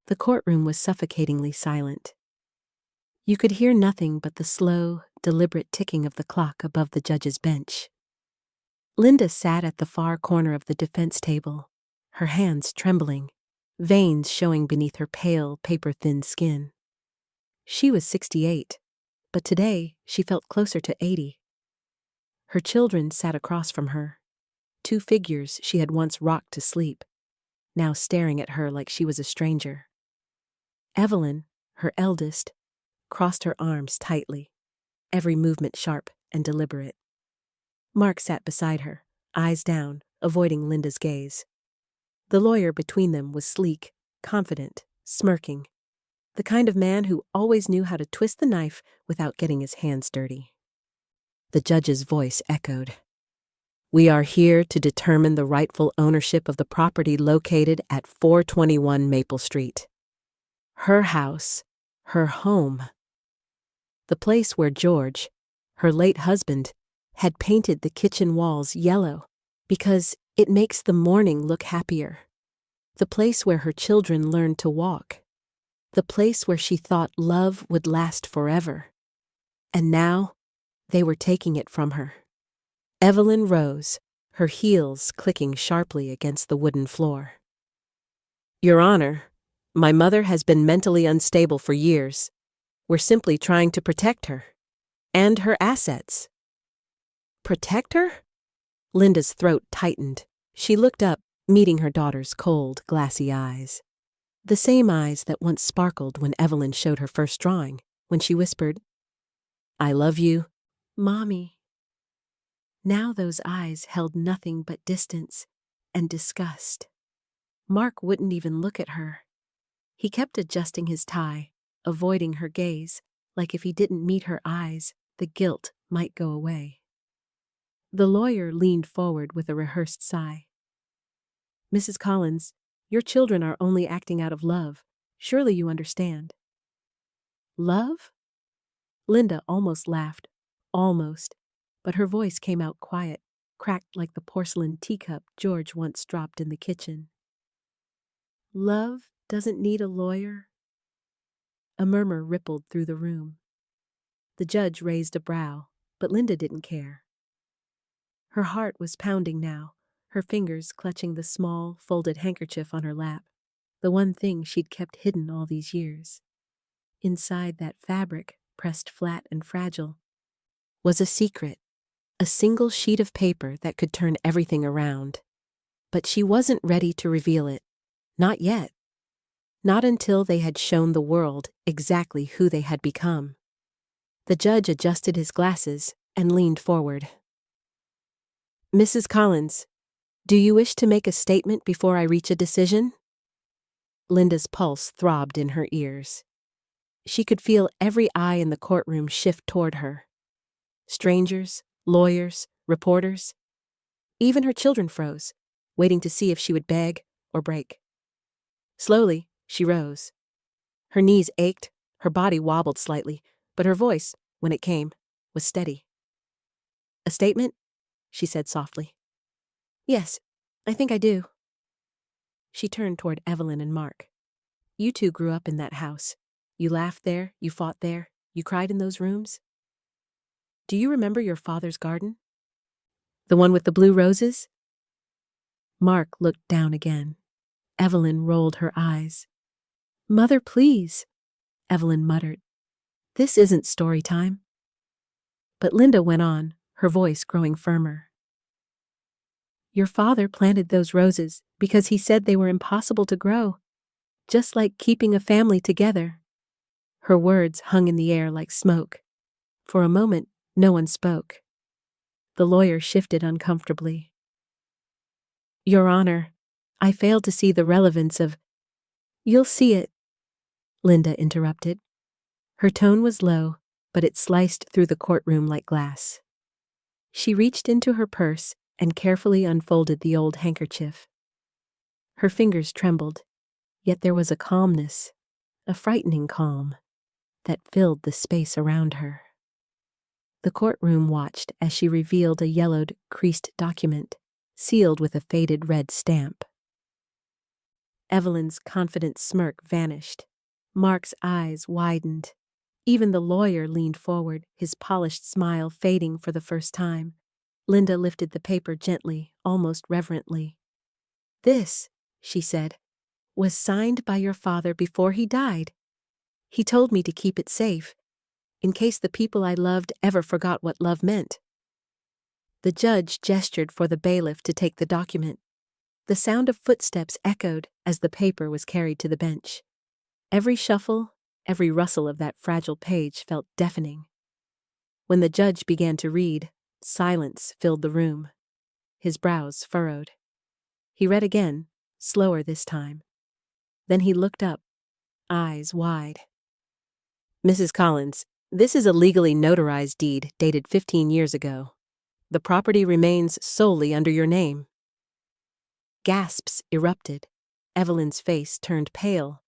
The courtroom was suffocatingly silent. You could hear nothing but the slow, deliberate ticking of the clock above the judge's bench. Linda sat at the far corner of the defense table, her hands trembling, veins showing beneath her pale, paper-thin skin. She was 68, but today she felt closer to 80. Her children sat across from her, two figures she had once rocked to sleep, now staring at her like she was a stranger. Evelyn, her eldest, crossed her arms tightly, every movement sharp and deliberate. Mark sat beside her, eyes down, avoiding Linda's gaze. The lawyer between them was sleek, confident, smirking, the kind of man who always knew how to twist the knife without getting his hands dirty. The judge's voice echoed. "We are here to determine the rightful ownership of the property located at 421 Maple Street. Her house, her home. The place where George, her late husband, had painted the kitchen walls yellow because it makes the morning look happier. The place where her children learned to walk. The place where she thought love would last forever. And now, they were taking it from her." Evelyn rose, her heels clicking sharply against the wooden floor. "Your Honor, my mother has been mentally unstable for years. We're simply trying to protect her. And her assets." "Protect her?" Linda's throat tightened. She looked up, meeting her daughter's cold, glassy eyes. The same eyes that once sparkled when Evelyn showed her first drawing, when she whispered, "I love you, Mommy." Now those eyes held nothing but distance and disgust. Mark wouldn't even look at her. He kept adjusting his tie, avoiding her gaze, like if he didn't meet her eyes, the guilt might go away. The lawyer leaned forward with a rehearsed sigh. "Mrs. Collins, your children are only acting out of love. Surely you understand." "Love?" Linda almost laughed, almost, but her voice came out quiet, cracked like the porcelain teacup George once dropped in the kitchen. "Love doesn't need a lawyer?" A murmur rippled through the room. The judge raised a brow, but Linda didn't care. Her heart was pounding now, her fingers clutching the small, folded handkerchief on her lap, the one thing she'd kept hidden all these years. Inside that fabric, pressed flat and fragile, was a secret, a single sheet of paper that could turn everything around. But she wasn't ready to reveal it. Not yet. Not until they had shown the world exactly who they had become. The judge adjusted his glasses and leaned forward. "Mrs. Collins, do you wish to make a statement before I reach a decision?" Linda's pulse throbbed in her ears. She could feel every eye in the courtroom shift toward her. Strangers, lawyers, reporters. Even her children froze, waiting to see if she would beg or break. Slowly, she rose. Her knees ached, her body wobbled slightly, but her voice, when it came, was steady. "A statement?" she said softly. "Yes, I think I do." She turned toward Evelyn and Mark. "You two grew up in that house. You laughed there, you fought there, you cried in those rooms. Do you remember your father's garden? The one with the blue roses?" Mark looked down again. Evelyn rolled her eyes. "Mother, please," Evelyn muttered. "This isn't story time." But Linda went on, her voice growing firmer. "Your father planted those roses because he said they were impossible to grow, just like keeping a family together." Her words hung in the air like smoke. For a moment, no one spoke. The lawyer shifted uncomfortably. "Your Honor, I fail to see the relevance of—" "You'll see it," Linda interrupted. Her tone was low, but it sliced through the courtroom like glass. She reached into her purse and carefully unfolded the old handkerchief. Her fingers trembled, yet there was a calmness, a frightening calm, that filled the space around her. The courtroom watched as she revealed a yellowed, creased document, sealed with a faded red stamp. Evelyn's confident smirk vanished. Mark's eyes widened. Even the lawyer leaned forward, his polished smile fading for the first time. Linda lifted the paper gently, almost reverently. "This," she said, "was signed by your father before he died. He told me to keep it safe, in case the people I loved ever forgot what love meant." The judge gestured for the bailiff to take the document. The sound of footsteps echoed as the paper was carried to the bench. Every shuffle, every rustle of that fragile page felt deafening. When the judge began to read, silence filled the room. His brows furrowed. He read again, slower this time. Then he looked up, eyes wide. "Mrs. Collins, this is a legally notarized deed dated 15 years ago. The property remains solely under your name." Gasps erupted. Evelyn's face turned pale.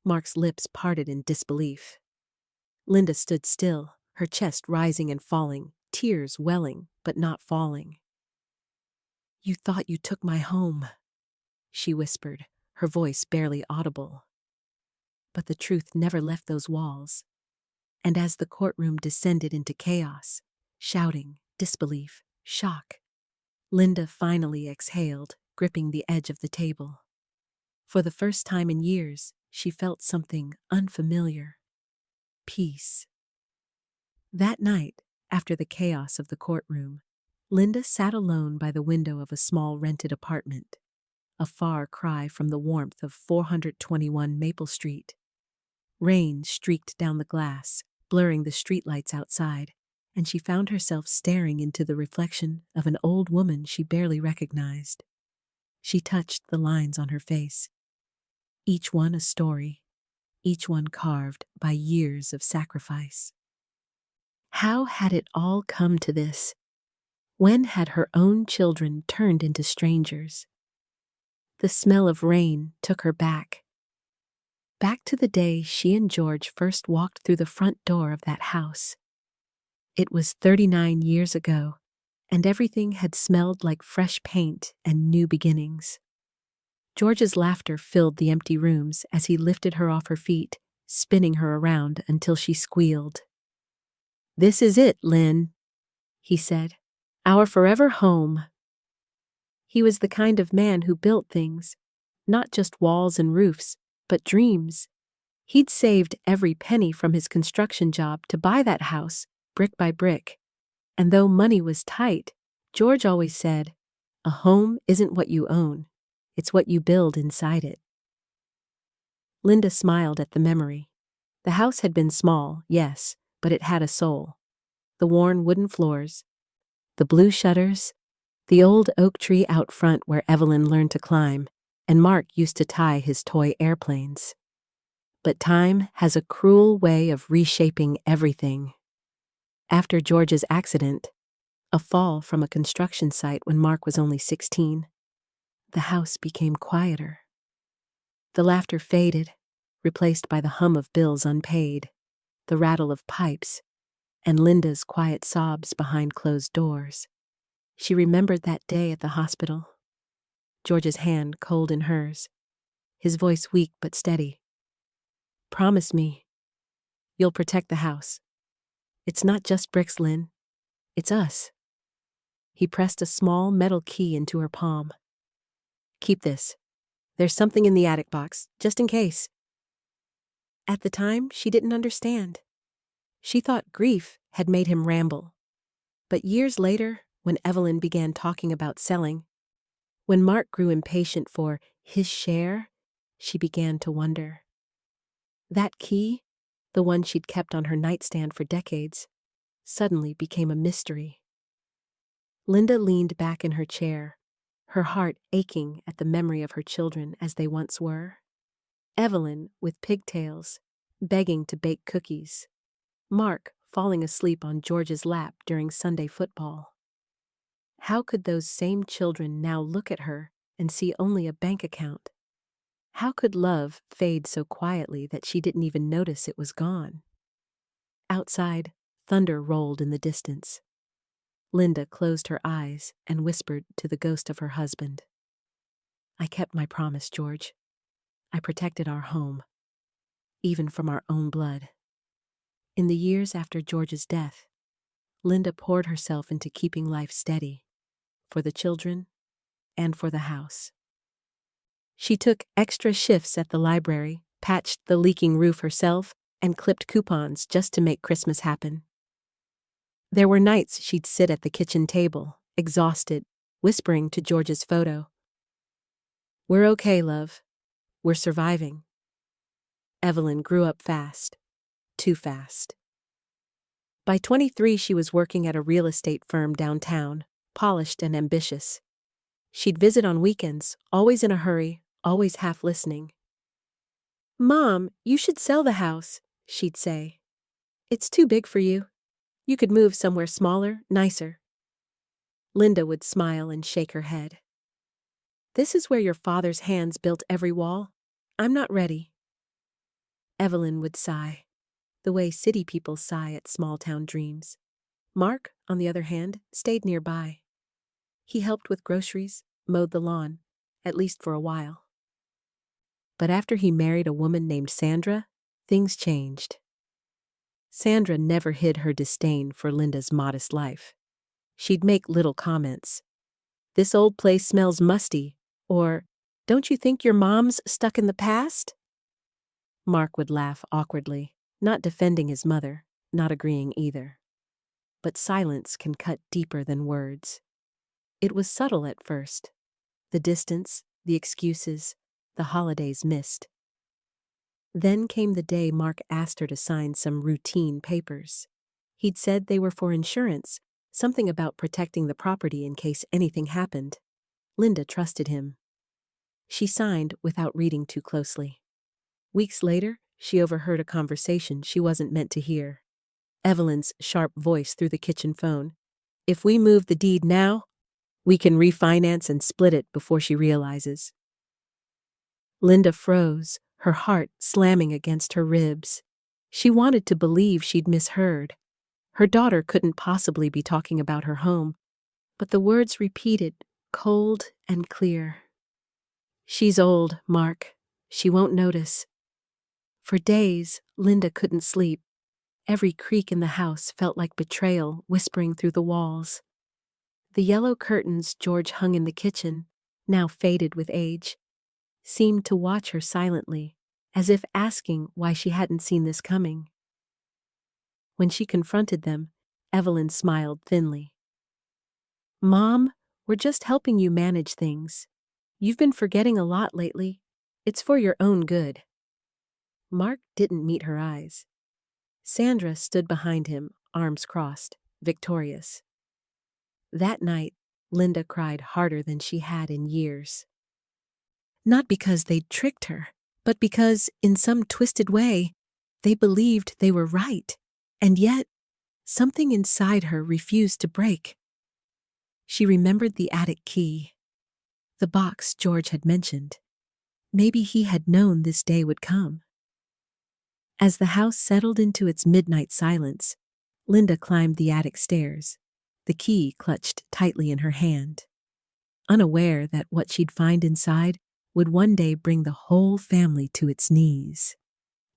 Mark's lips parted in disbelief. Linda stood still, her chest rising and falling, tears welling but not falling. "You thought you took my home," she whispered, her voice barely audible. But the truth never left those walls. And as the courtroom descended into chaos, shouting, disbelief, shock, Linda finally exhaled, gripping the edge of the table. For the first time in years, she felt something unfamiliar. Peace. That night, after the chaos of the courtroom, Linda sat alone by the window of a small rented apartment, a far cry from the warmth of 421 Maple Street. Rain streaked down the glass, blurring the streetlights outside, and she found herself staring into the reflection of an old woman she barely recognized. She touched the lines on her face, each one a story, each one carved by years of sacrifice. How had it all come to this? When had her own children turned into strangers? The smell of rain took her back to the day she and George first walked through the front door of that house. It was 39 years ago, and everything had smelled like fresh paint and new beginnings. George's laughter filled the empty rooms as he lifted her off her feet, spinning her around until she squealed. "This is it, Lynn," he said. "Our forever home." He was the kind of man who built things, not just walls and roofs, but dreams. He'd saved every penny from his construction job to buy that house, brick by brick. And though money was tight, George always said, "A home isn't what you own, it's what you build inside it." Linda smiled at the memory. The house had been small, yes, but it had a soul. The worn wooden floors, the blue shutters, the old oak tree out front where Evelyn learned to climb, and Mark used to tie his toy airplanes. But time has a cruel way of reshaping everything. After George's accident, a fall from a construction site when Mark was only 16, the house became quieter. The laughter faded, replaced by the hum of bills unpaid, the rattle of pipes, and Linda's quiet sobs behind closed doors. She remembered that day at the hospital. George's hand cold in hers, his voice weak but steady. "Promise me, you'll protect the house. It's not just bricks, Lynn. It's us." He pressed a small metal key into her palm. "Keep this. There's something in the attic box, just in case." At the time, she didn't understand. She thought grief had made him ramble. But years later, when Evelyn began talking about selling, when Mark grew impatient for his share, she began to wonder. That key, the one she'd kept on her nightstand for decades, suddenly became a mystery. Linda leaned back in her chair, her heart aching at the memory of her children as they once were. Evelyn with pigtails, begging to bake cookies. Mark falling asleep on George's lap during Sunday football. How could those same children now look at her and see only a bank account? How could love fade so quietly that she didn't even notice it was gone? Outside, thunder rolled in the distance. Linda closed her eyes and whispered to the ghost of her husband, "I kept my promise, George. I protected our home, even from our own blood. In the years after George's death, Linda poured herself into keeping life steady, for the children and for the house. She took extra shifts at the library, patched the leaking roof herself, and clipped coupons just to make Christmas happen. There were nights she'd sit at the kitchen table, exhausted, whispering to George's photo. "We're okay, love. We're surviving." Evelyn grew up fast. Too fast. By 23, she was working at a real estate firm downtown, polished and ambitious. She'd visit on weekends, always in a hurry, always half listening. "Mom, you should sell the house," she'd say. "It's too big for you. You could move somewhere smaller, nicer." Linda would smile and shake her head. "This is where your father's hands built every wall. I'm not ready." Evelyn would sigh, the way city people sigh at small-town dreams. Mark, on the other hand, stayed nearby. He helped with groceries, mowed the lawn, at least for a while. But after he married a woman named Sandra, things changed. Sandra never hid her disdain for Linda's modest life. She'd make little comments. "This old place smells musty," or, "Don't you think your mom's stuck in the past?" Mark would laugh awkwardly, not defending his mother, not agreeing either. But silence can cut deeper than words. It was subtle at first. The distance, the excuses, the holidays missed. Then came the day Mark asked her to sign some routine papers. He'd said they were for insurance, something about protecting the property in case anything happened. Linda trusted him. She signed without reading too closely. Weeks later, she overheard a conversation she wasn't meant to hear. Evelyn's sharp voice through the kitchen phone. "If we move the deed now, we can refinance and split it before she realizes." Linda froze, her heart slamming against her ribs. She wanted to believe she'd misheard. Her daughter couldn't possibly be talking about her home, but the words repeated, cold and clear. "She's old, Mark. She won't notice." For days, Linda couldn't sleep. Every creak in the house felt like betrayal whispering through the walls. The yellow curtains George hung in the kitchen, now faded with age, seemed to watch her silently, as if asking why she hadn't seen this coming. When she confronted them, Evelyn smiled thinly. "Mom, we're just helping you manage things. You've been forgetting a lot lately. It's for your own good." Mark didn't meet her eyes. Sandra stood behind him, arms crossed, victorious. That night, Linda cried harder than she had in years. Not because they'd tricked her, but because, in some twisted way, they believed they were right, and yet, something inside her refused to break. She remembered the attic key, the box George had mentioned. Maybe he had known this day would come. As the house settled into its midnight silence, Linda climbed the attic stairs, the key clutched tightly in her hand, unaware that what she'd find inside would one day bring the whole family to its knees.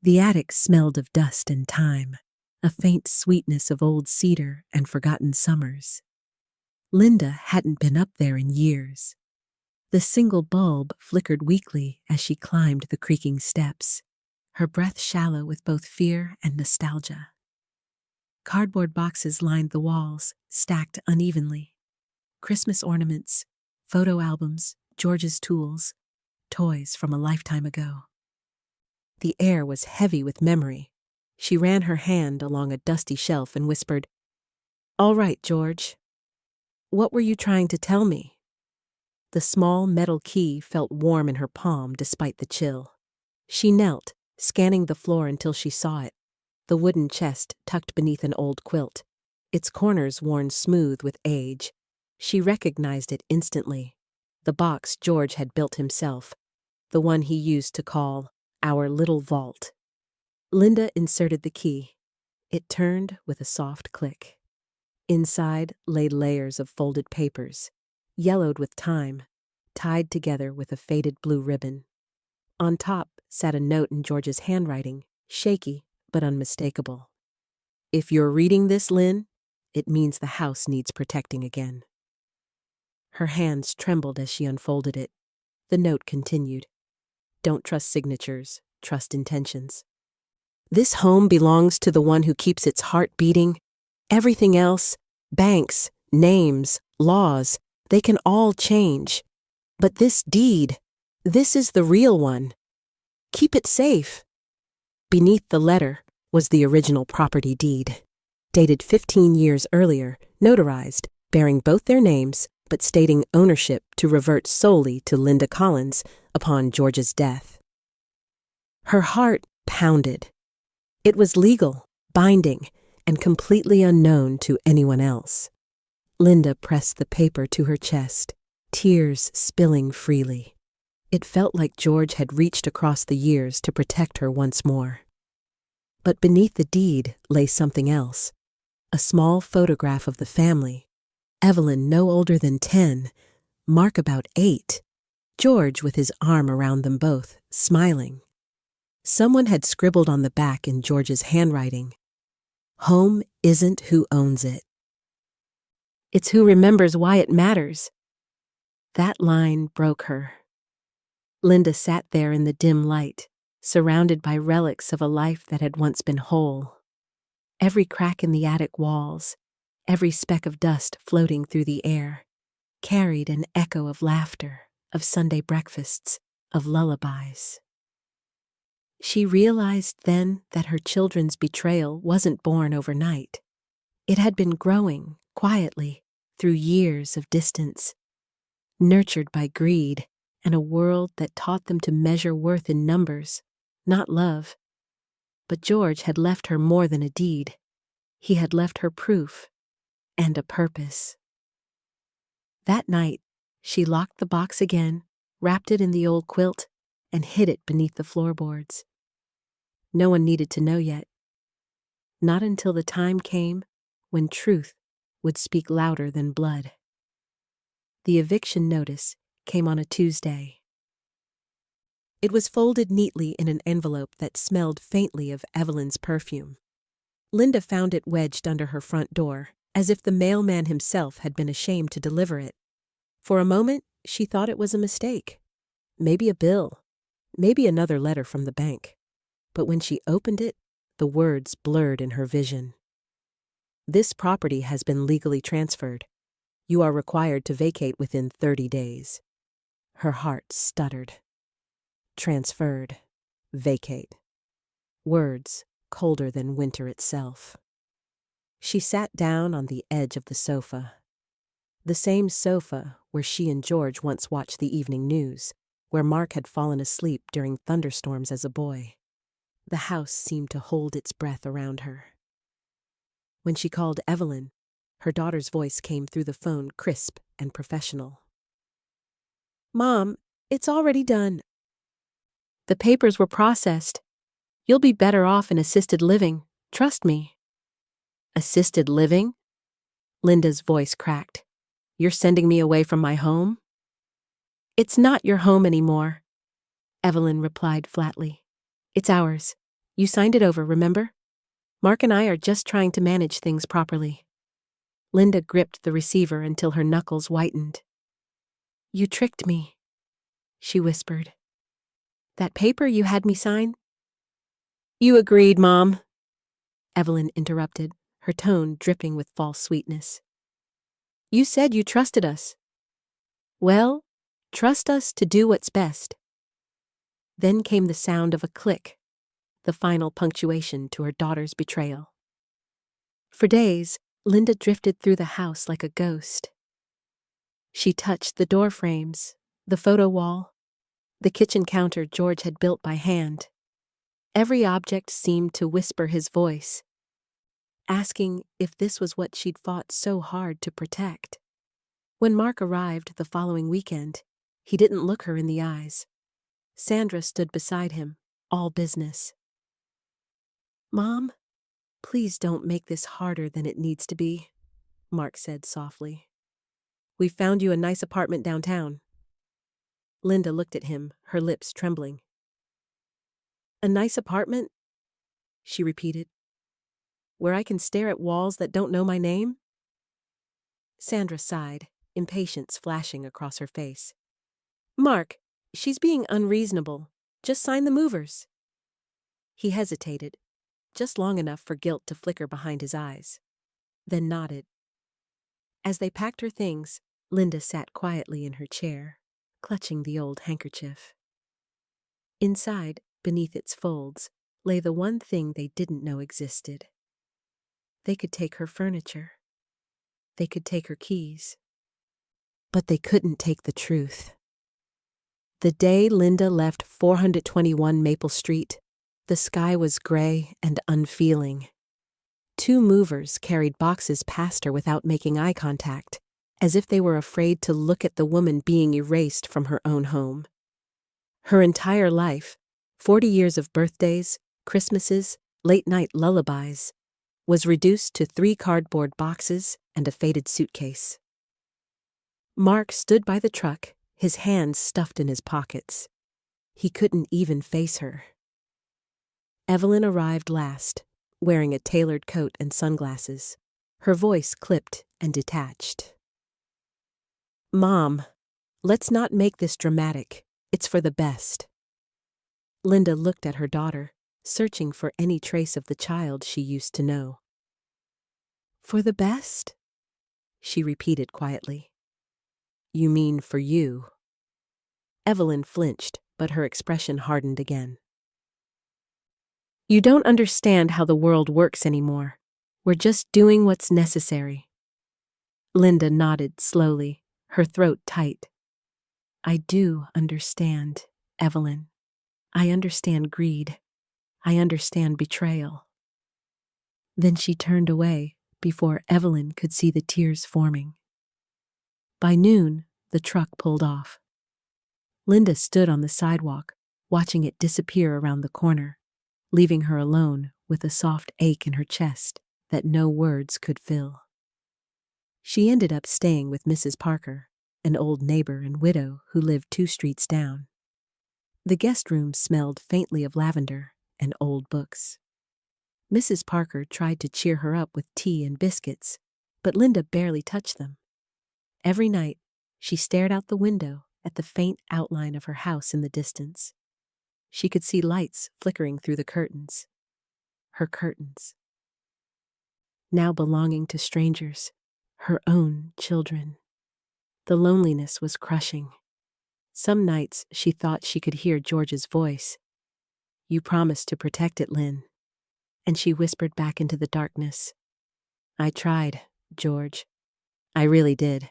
The attic smelled of dust and time, a faint sweetness of old cedar and forgotten summers. Linda hadn't been up there in years. The single bulb flickered weakly as she climbed the creaking steps, her breath shallow with both fear and nostalgia. Cardboard boxes lined the walls, stacked unevenly. Christmas ornaments, photo albums, George's tools, toys from a lifetime ago. The air was heavy with memory. She ran her hand along a dusty shelf and whispered, "All right, George. What were you trying to tell me?" The small metal key felt warm in her palm despite the chill. She knelt, scanning the floor until she saw it, the wooden chest tucked beneath an old quilt, its corners worn smooth with age. She recognized it instantly, the box George had built himself, the one he used to call our little vault. Linda inserted the key. It turned with a soft click. Inside lay layers of folded papers, yellowed with time, tied together with a faded blue ribbon. On top sat a note in George's handwriting, shaky but unmistakable. "If you're reading this, Lynn, it means the house needs protecting again." Her hands trembled as she unfolded it. The note continued. "Don't trust signatures, trust intentions. This home belongs to the one who keeps its heart beating. Everything else, banks, names, laws, they can all change. But this deed, this is the real one. Keep it safe." Beneath the letter was the original property deed, dated 15 years earlier, notarized, bearing both their names, but stating ownership to revert solely to Linda Collins upon George's death. Her heart pounded. It was legal, binding, and completely unknown to anyone else. Linda pressed the paper to her chest, tears spilling freely. It felt like George had reached across the years to protect her once more. But beneath the deed lay something else. A small photograph of the family. Evelyn no older than 10, Mark about 8, George with his arm around them both, smiling. Someone had scribbled on the back in George's handwriting, "Home isn't who owns it. It's who remembers why it matters." That line broke her. Linda sat there in the dim light, surrounded by relics of a life that had once been whole. Every crack in the attic walls, every speck of dust floating through the air, carried an echo of laughter, of Sunday breakfasts, of lullabies. She realized then that her children's betrayal wasn't born overnight. It had been growing, quietly, through years of distance, nurtured by greed and a world that taught them to measure worth in numbers, not love. But George had left her more than a deed. He had left her proof and a purpose. That night, she locked the box again, wrapped it in the old quilt, and hid it beneath the floorboards. No one needed to know yet. Not until the time came when truth would speak louder than blood. The eviction notice came on a Tuesday. It was folded neatly in an envelope that smelled faintly of Evelyn's perfume. Linda found it wedged under her front door, as if the mailman himself had been ashamed to deliver it. For a moment, she thought it was a mistake. Maybe a bill. Maybe another letter from the bank. But when she opened it, the words blurred in her vision. "This property has been legally transferred. You are required to vacate within 30 days. Her heart stuttered. Transferred. Vacate. Words colder than winter itself. She sat down on the edge of the sofa. The same sofa where she and George once watched the evening news, where Mark had fallen asleep during thunderstorms as a boy. The house seemed to hold its breath around her. When she called Evelyn, her daughter's voice came through the phone crisp and professional. "Mom, it's already done. The papers were processed. You'll be better off in assisted living. Trust me." "Assisted living?" Linda's voice cracked. "You're sending me away from my home?" "It's not your home anymore," Evelyn replied flatly. "It's ours. You signed it over, remember? Mark and I are just trying to manage things properly." Linda gripped the receiver until her knuckles whitened. "You tricked me," she whispered. "That paper you had me sign?" "You agreed, Mom," Evelyn interrupted, her tone dripping with false sweetness. "You said you trusted us." "Well, trust us to do what's best." Then came the sound of a click, the final punctuation to her daughter's betrayal. For days, Linda drifted through the house like a ghost. She touched the door frames, the photo wall, the kitchen counter George had built by hand. Every object seemed to whisper his voice, asking if this was what she'd fought so hard to protect. When Mark arrived the following weekend, he didn't look her in the eyes. Sandra stood beside him, all business. "Mom, please don't make this harder than it needs to be," Mark said softly. "We found you a nice apartment downtown." Linda looked at him, her lips trembling. A nice apartment? She repeated. Where I can stare at walls that don't know my name? Sandra sighed, impatience flashing across her face. Mark, she's being unreasonable. Just sign the movers. He hesitated, just long enough for guilt to flicker behind his eyes, then nodded. As they packed her things, Linda sat quietly in her chair, clutching the old handkerchief. Inside, beneath its folds, lay the one thing they didn't know existed. They could take her furniture. They could take her keys. But they couldn't take the truth. The day Linda left 421 Maple Street, the sky was gray and unfeeling. 2 movers carried boxes past her without making eye contact, as if they were afraid to look at the woman being erased from her own home. Her entire life, 40 years of birthdays, Christmases, late-night lullabies, was reduced to 3 cardboard boxes and a faded suitcase. Mark stood by the truck, his hands stuffed in his pockets. He couldn't even face her. Evelyn arrived last, wearing a tailored coat and sunglasses, her voice clipped and detached. Mom, let's not make this dramatic. It's for the best. Linda looked at her daughter, searching for any trace of the child she used to know. For the best? She repeated quietly. You mean for you? Evelyn flinched, but her expression hardened again. You don't understand how the world works anymore. We're just doing what's necessary. Linda nodded slowly, her throat tight. I do understand, Evelyn. I understand greed. I understand betrayal. Then she turned away before Evelyn could see the tears forming. By noon, the truck pulled off. Linda stood on the sidewalk, watching it disappear around the corner, leaving her alone with a soft ache in her chest that no words could fill. She ended up staying with Mrs. Parker, an old neighbor and widow who lived 2 streets down. The guest room smelled faintly of lavender and old books. Mrs. Parker tried to cheer her up with tea and biscuits, but Linda barely touched them. Every night, she stared out the window at the faint outline of her house in the distance. She could see lights flickering through the curtains. Her curtains. Now belonging to strangers, her own children. The loneliness was crushing. Some nights she thought she could hear George's voice. You promised to protect it, Lynn. And she whispered back into the darkness. I tried, George. I really did.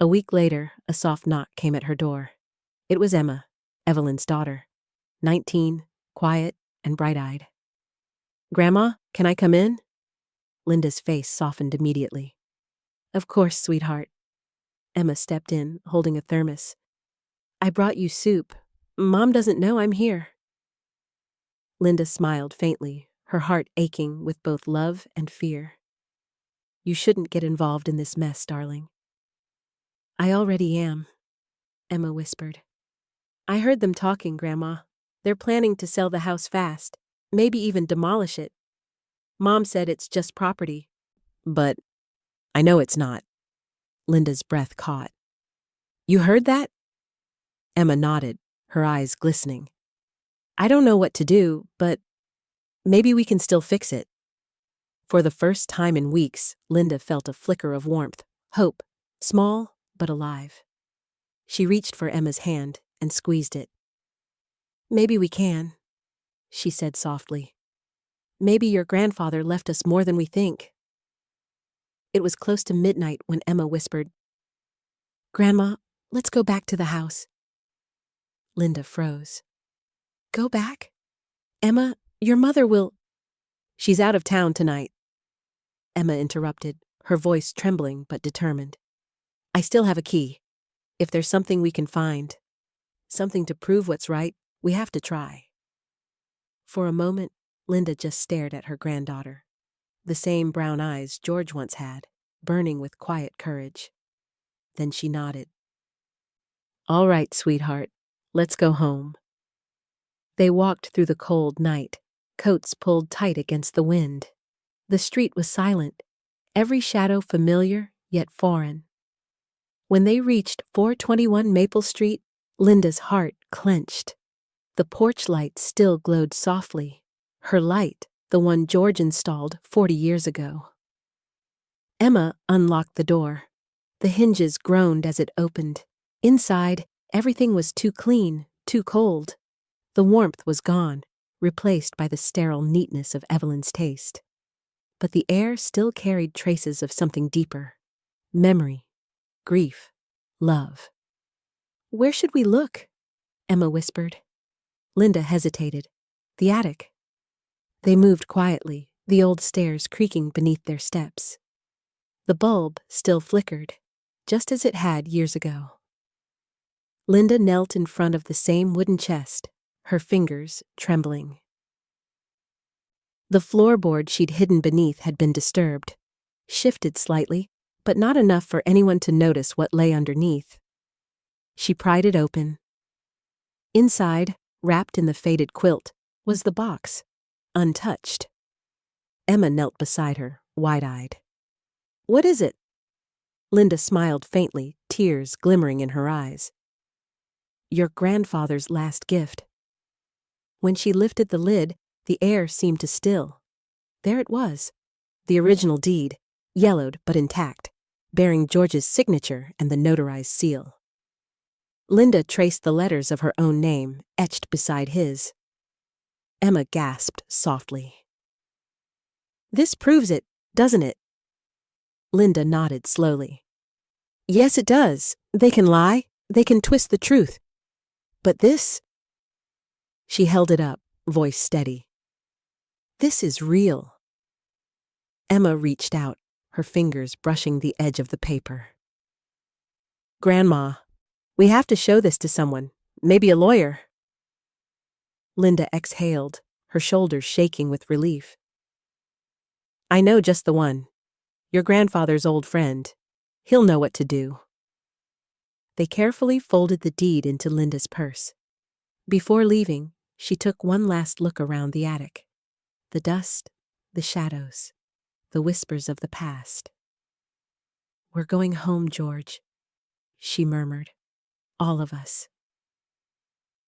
A week later, a soft knock came at her door. It was Emma, Evelyn's daughter, 19, quiet and bright-eyed. Grandma, can I come in? Linda's face softened immediately. Of course, sweetheart. Emma stepped in, holding a thermos. I brought you soup. Mom doesn't know I'm here. Linda smiled faintly, her heart aching with both love and fear. You shouldn't get involved in this mess, darling. I already am, Emma whispered. I heard them talking, Grandma. They're planning to sell the house fast, maybe even demolish it. Mom said it's just property. But I know it's not. Linda's breath caught. You heard that? Emma nodded, her eyes glistening. I don't know what to do, but maybe we can still fix it. For the first time in weeks, Linda felt a flicker of warmth, hope, small but alive. She reached for Emma's hand and squeezed it. Maybe we can, she said softly. Maybe your grandfather left us more than we think. It was close to midnight when Emma whispered, Grandma, let's go back to the house. Linda froze. Go back? Emma, your mother will... She's out of town tonight. Emma interrupted, her voice trembling but determined. I still have a key. If there's something we can find, something to prove what's right, we have to try. For a moment, Linda just stared at her granddaughter. The same brown eyes George once had, burning with quiet courage. Then she nodded. All right, sweetheart, let's go home. They walked through the cold night, coats pulled tight against the wind. The street was silent, every shadow familiar yet foreign. When they reached 421 Maple Street, Linda's heart clenched. The porch light still glowed softly, her light, the one George installed 40 years ago. Emma unlocked the door. The hinges groaned as it opened. Inside, everything was too clean, too cold. The warmth was gone, replaced by the sterile neatness of Evelyn's taste. But the air still carried traces of something deeper. Memory, grief, love. "Where should we look?" Emma whispered. Linda hesitated. "The attic." They moved quietly, the old stairs creaking beneath their steps. The bulb still flickered, just as it had years ago. Linda knelt in front of the same wooden chest, her fingers trembling. The floorboard she'd hidden beneath had been disturbed, shifted slightly, but not enough for anyone to notice what lay underneath. She pried it open. Inside, wrapped in the faded quilt, was the box, untouched. Emma knelt beside her, wide-eyed. "What is it?" Linda smiled faintly, tears glimmering in her eyes. "Your grandfather's last gift." When she lifted the lid, the air seemed to still. There it was, the original deed, yellowed but intact, bearing George's signature and the notarized seal. Linda traced the letters of her own name, etched beside his. Emma gasped softly. "This proves it, doesn't it?" Linda nodded slowly. "Yes, it does. They can lie, they can twist the truth. But this..." She held it up, voice steady. "This is real." Emma reached out, her fingers brushing the edge of the paper. "Grandma, we have to show this to someone, maybe a lawyer." Linda exhaled, her shoulders shaking with relief. "I know just the one. Your grandfather's old friend. He'll know what to do." They carefully folded the deed into Linda's purse. Before leaving, she took one last look around the attic. The dust, the shadows, the whispers of the past. "We're going home, George," she murmured. "All of us."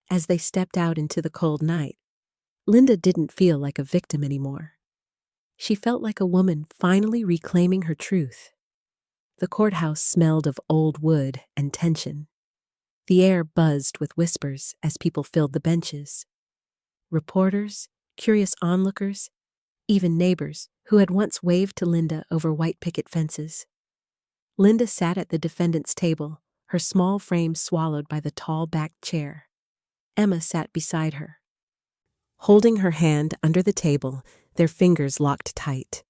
As they stepped out into the cold night, Linda didn't feel like a victim anymore. She felt like a woman finally reclaiming her truth. The courthouse smelled of old wood and tension. The air buzzed with whispers as people filled the benches. Reporters, curious onlookers, even neighbors who had once waved to Linda over white picket fences. Linda sat at the defendant's table, her small frame swallowed by the tall-backed chair. Emma sat beside her. Holding her hand under the table, their fingers locked tight.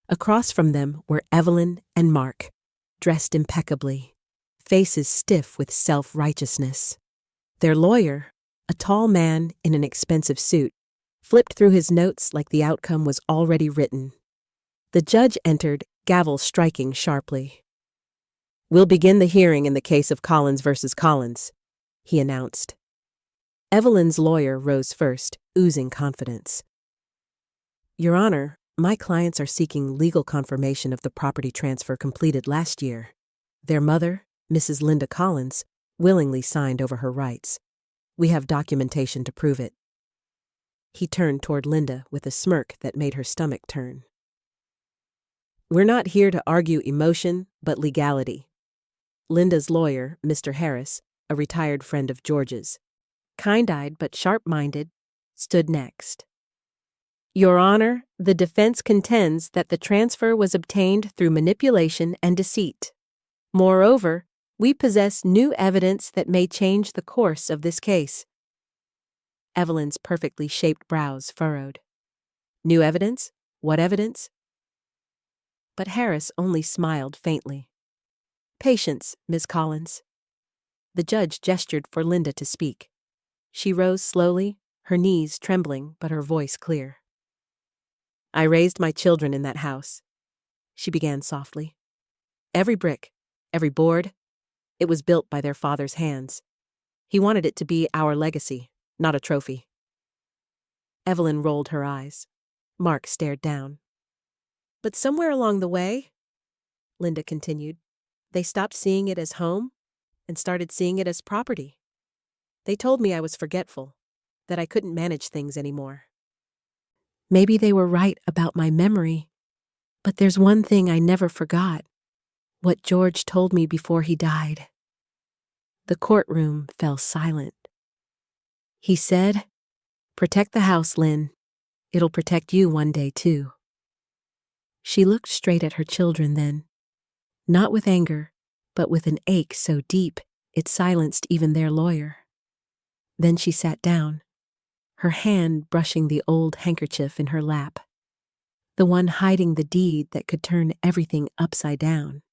Across from them were Evelyn and Mark, dressed impeccably, faces stiff with self-righteousness. Their lawyer, a tall man in an expensive suit, flipped through his notes like the outcome was already written. The judge entered, gavel striking sharply. "We'll begin the hearing in the case of Collins versus Collins," he announced. Evelyn's lawyer rose first, oozing confidence. "Your Honor, my clients are seeking legal confirmation of the property transfer completed last year. Their mother, Mrs. Linda Collins, willingly signed over her rights. We have documentation to prove it." He turned toward Linda with a smirk that made her stomach turn. "We're not here to argue emotion, but legality." Linda's lawyer, Mr. Harris, a retired friend of George's, kind-eyed but sharp-minded, stood next. "Your Honor, the defense contends that the transfer was obtained through manipulation and deceit. Moreover, we possess new evidence that may change the course of this case." Evelyn's perfectly shaped brows furrowed. "New evidence? What evidence?" But Harris only smiled faintly. "Patience, Miss Collins." The judge gestured for Linda to speak. She rose slowly, her knees trembling but her voice clear. "I raised my children in that house," she began softly. "Every brick, every board, it was built by their father's hands. He wanted it to be our legacy, not a trophy. Evelyn rolled her eyes. Mark stared down. But somewhere along the way, Linda continued, they stopped seeing it as home and started seeing it as property. They told me I was forgetful, that I couldn't manage things anymore. Maybe they were right about my memory, but there's one thing I never forgot, what George told me before he died. The courtroom fell silent. He said, "Protect the house, Lynn. It'll protect you one day, too." She looked straight at her children then, not with anger, but with an ache so deep it silenced even their lawyer. Then she sat down, her hand brushing the old handkerchief in her lap, the one hiding the deed that could turn everything upside down.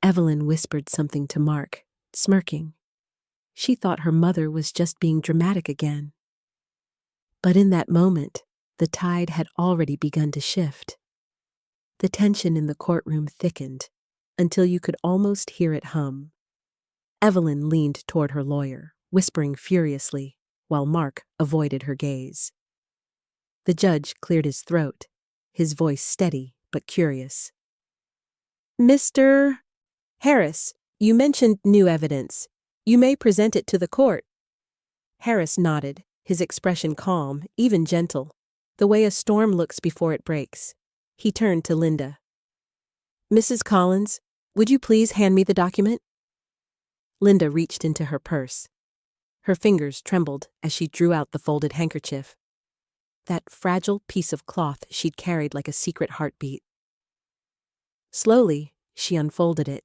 Evelyn whispered something to Mark, smirking. She thought her mother was just being dramatic again. But in that moment, the tide had already begun to shift. The tension in the courtroom thickened until you could almost hear it hum. Evelyn leaned toward her lawyer, whispering furiously, while Mark avoided her gaze. The judge cleared his throat, his voice steady but curious. "Mr. Harris, you mentioned new evidence. You may present it to the court." Harris nodded, his expression calm, even gentle, the way a storm looks before it breaks. He turned to Linda. "Mrs. Collins, would you please hand me the document?" Linda reached into her purse. Her fingers trembled as she drew out the folded handkerchief, that fragile piece of cloth she'd carried like a secret heartbeat. Slowly, she unfolded it.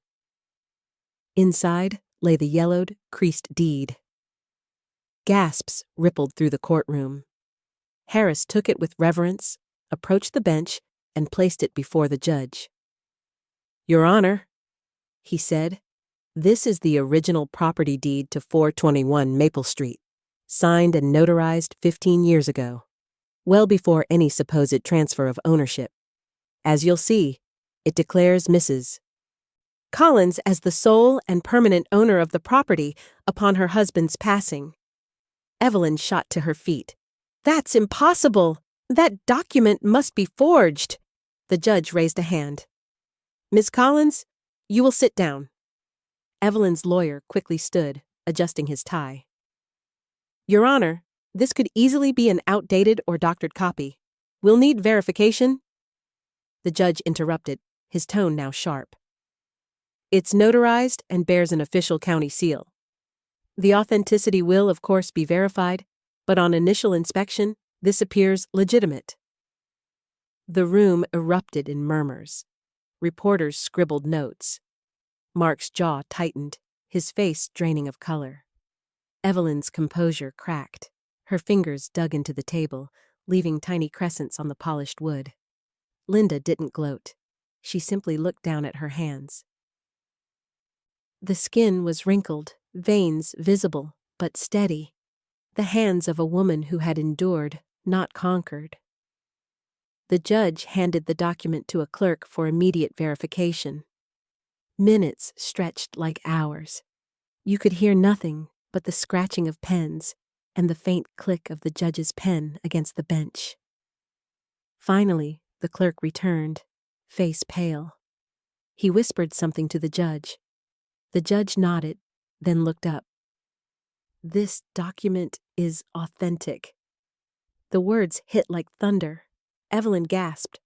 Inside lay the yellowed, creased deed. Gasps rippled through the courtroom. Harris took it with reverence, approached the bench, and placed it before the judge. "Your Honor," he said, "this is the original property deed to 421 Maple Street, signed and notarized 15 years ago, well before any supposed transfer of ownership. As you'll see, it declares Mrs. Collins as the sole and permanent owner of the property upon her husband's passing." Evelyn shot to her feet. "That's impossible! That document must be forged!" The judge raised a hand. "Miss Collins, you will sit down." Evelyn's lawyer quickly stood, adjusting his tie. "Your Honor, this could easily be an outdated or doctored copy. We'll need verification." The judge interrupted, his tone now sharp. "It's notarized and bears an official county seal. The authenticity will, of course, be verified, but on initial inspection, this appears legitimate." The room erupted in murmurs. Reporters scribbled notes. Mark's jaw tightened, his face draining of color. Evelyn's composure cracked. Her fingers dug into the table, leaving tiny crescents on the polished wood. Linda didn't gloat. She simply looked down at her hands. The skin was wrinkled, veins visible, but steady. The hands of a woman who had endured, not conquered. The judge handed the document to a clerk for immediate verification. Minutes stretched like hours. You could hear nothing but the scratching of pens and the faint click of the judge's pen against the bench. Finally, the clerk returned, face pale. He whispered something to the judge. The judge nodded, then looked up. "This document is authentic." The words hit like thunder. Evelyn gasped.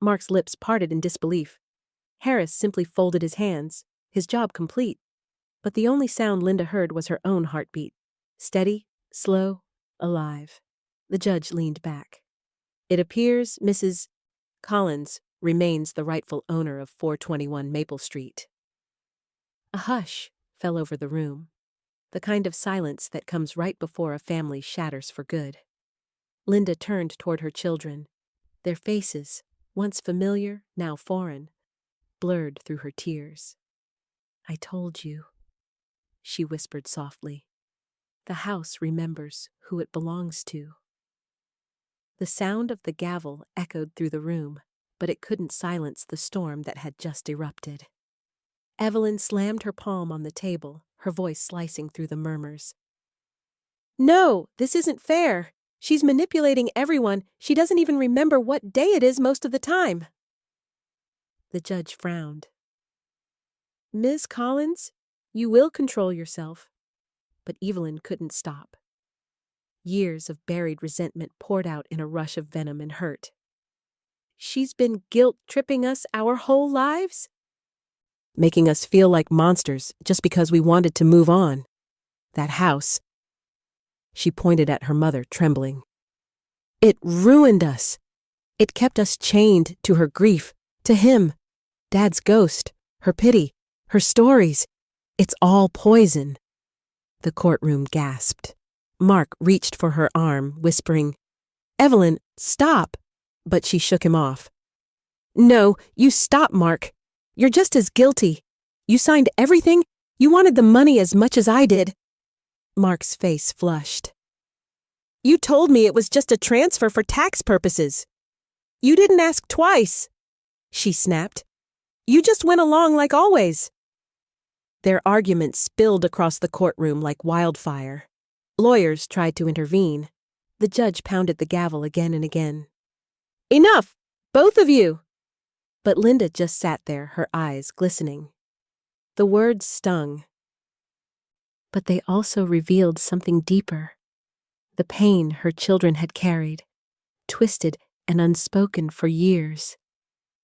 Mark's lips parted in disbelief. Harris simply folded his hands, his job complete. But the only sound Linda heard was her own heartbeat. Steady, slow, alive. The judge leaned back. "It appears Mrs. Collins remains the rightful owner of 421 Maple Street." A hush fell over the room, the kind of silence that comes right before a family shatters for good. Linda turned toward her children, their faces, once familiar, now foreign, blurred through her tears. "I told you," she whispered softly. "The house remembers who it belongs to." The sound of the gavel echoed through the room, but it couldn't silence the storm that had just erupted. Evelyn slammed her palm on the table, her voice slicing through the murmurs. "No, this isn't fair. She's manipulating everyone. She doesn't even remember what day it is most of the time. The judge frowned. Ms. Collins, you will control yourself. But Evelyn couldn't stop. Years of buried resentment poured out in a rush of venom and hurt. She's been guilt-tripping us our whole lives? Making us feel like monsters just because we wanted to move on. That house. She pointed at her mother, trembling. It ruined us. It kept us chained to her grief, to him, Dad's ghost, her pity, her stories. It's all poison. The courtroom gasped. Mark reached for her arm, whispering, Evelyn, stop! But she shook him off. No, you stop, Mark. You're just as guilty. You signed everything. You wanted the money as much as I did. Mark's face flushed. You told me it was just a transfer for tax purposes. You didn't ask twice, she snapped. You just went along like always. Their argument spilled across the courtroom like wildfire. Lawyers tried to intervene. The judge pounded the gavel again and again. Enough! Both of you! But Linda just sat there, her eyes glistening. The words stung. But they also revealed something deeper. The pain her children had carried, twisted and unspoken for years.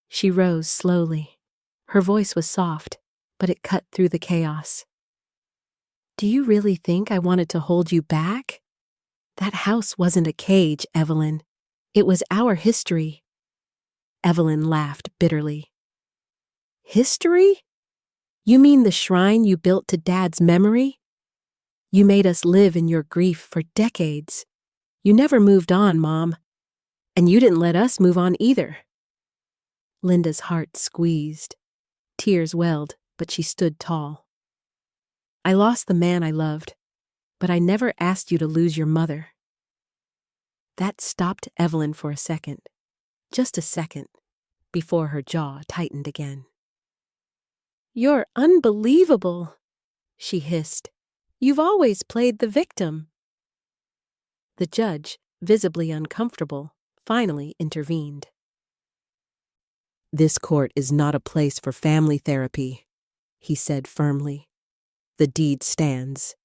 She rose slowly. Her voice was soft, but it cut through the chaos. Do you really think I wanted to hold you back? That house wasn't a cage, Evelyn. It was our history. Evelyn laughed bitterly. History? You mean the shrine you built to Dad's memory? You made us live in your grief for decades. You never moved on, Mom. And you didn't let us move on either. Linda's heart squeezed. Tears welled, but she stood tall. I lost the man I loved, but I never asked you to lose your mother. That stopped Evelyn for a second. Just a second, before her jaw tightened again. You're unbelievable, she hissed. You've always played the victim. The judge, visibly uncomfortable, finally intervened. This court is not a place for family therapy, he said firmly. The deed stands.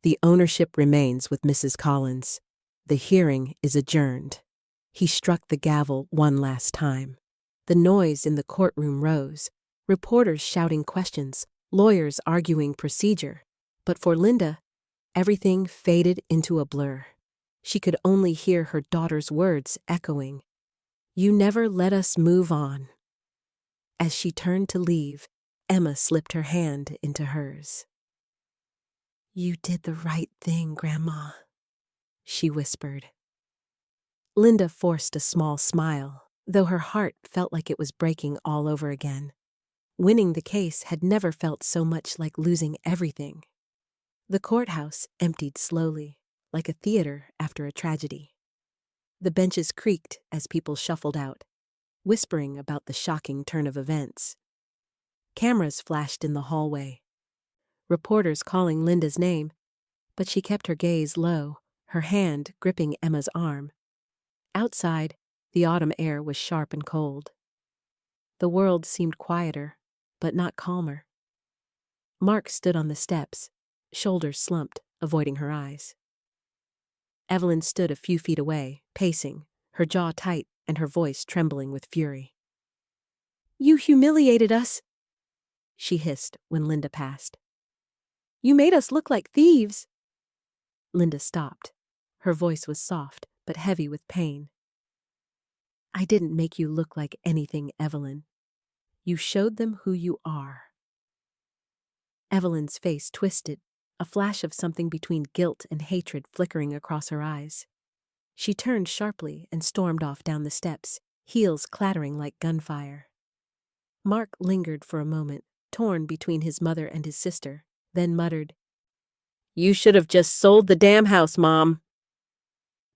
The ownership remains with Mrs. Collins. The hearing is adjourned. He struck the gavel one last time. The noise in the courtroom rose, reporters shouting questions, lawyers arguing procedure. But for Linda, everything faded into a blur. She could only hear her daughter's words echoing. You never let us move on. As she turned to leave, Emma slipped her hand into hers. You did the right thing, Grandma, she whispered. Linda forced a small smile, though her heart felt like it was breaking all over again. Winning the case had never felt so much like losing everything. The courthouse emptied slowly, like a theater after a tragedy. The benches creaked as people shuffled out, whispering about the shocking turn of events. Cameras flashed in the hallway. Reporters calling Linda's name, but she kept her gaze low, her hand gripping Emma's arm. Outside, the autumn air was sharp and cold. The world seemed quieter, but not calmer. Mark stood on the steps, shoulders slumped, avoiding her eyes. Evelyn stood a few feet away, pacing, her jaw tight and her voice trembling with fury. You humiliated us, she hissed when Linda passed. You made us look like thieves. Linda stopped. Her voice was soft, but heavy with pain. I didn't make you look like anything, Evelyn. You showed them who you are. Evelyn's face twisted, a flash of something between guilt and hatred flickering across her eyes. She turned sharply and stormed off down the steps, heels clattering like gunfire. Mark lingered for a moment, torn between his mother and his sister, then muttered, You should have just sold the damn house, Mom,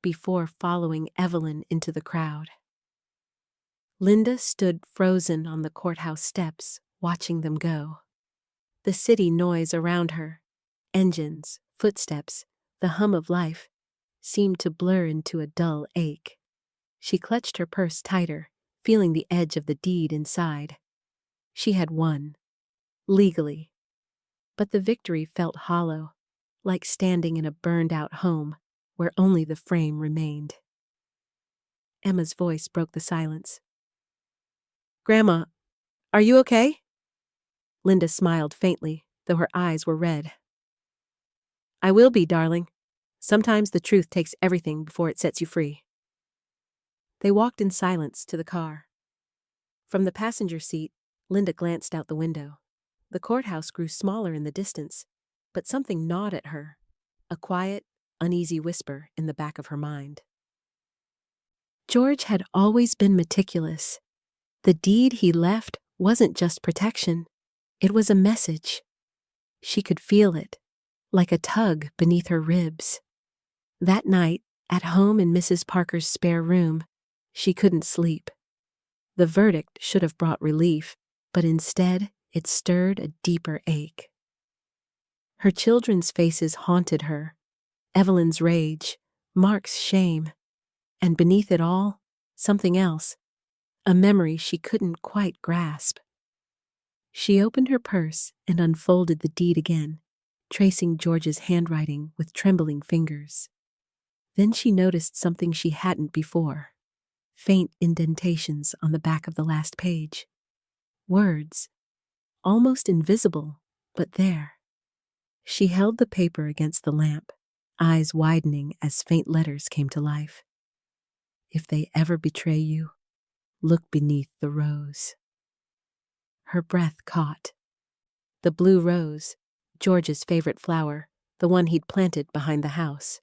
before following Evelyn into the crowd. Linda stood frozen on the courthouse steps, watching them go. The city noise around her, engines, footsteps, the hum of life, seemed to blur into a dull ache. She clutched her purse tighter, feeling the edge of the deed inside. She had won. Legally. But the victory felt hollow, like standing in a burned-out home where only the frame remained. Emma's voice broke the silence. "Grandma, are you okay?" Linda smiled faintly, though her eyes were red. "I will be, darling. Sometimes the truth takes everything before it sets you free." They walked in silence to the car. From the passenger seat, Linda glanced out the window. The courthouse grew smaller in the distance, but something gnawed at her, a quiet, uneasy whisper in the back of her mind. George had always been meticulous. The deed he left wasn't just protection, it was a message. She could feel it, like a tug beneath her ribs. That night, at home in Mrs. Parker's spare room, she couldn't sleep. The verdict should have brought relief, but instead it stirred a deeper ache. Her children's faces haunted her, Evelyn's rage, Mark's shame, and beneath it all, something else, a memory she couldn't quite grasp. She opened her purse and unfolded the deed again, tracing George's handwriting with trembling fingers. Then she noticed something she hadn't before. Faint indentations on the back of the last page. Words. Almost invisible, but there. She held the paper against the lamp, eyes widening as faint letters came to life. "If they ever betray you, look beneath the rose." Her breath caught. The blue rose, George's favorite flower, the one he'd planted behind the house.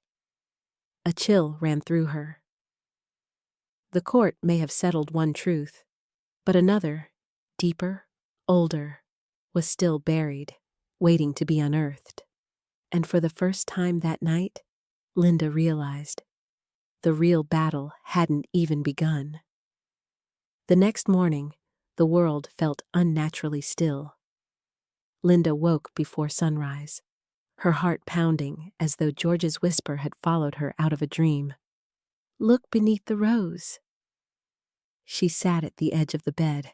A chill ran through her. The court may have settled one truth, but another, deeper, older, was still buried, waiting to be unearthed. And for the first time that night, Linda realized the real battle hadn't even begun. The next morning, the world felt unnaturally still. Linda woke before sunrise, her heart pounding as though George's whisper had followed her out of a dream. "Look beneath the rose." She sat at the edge of the bed,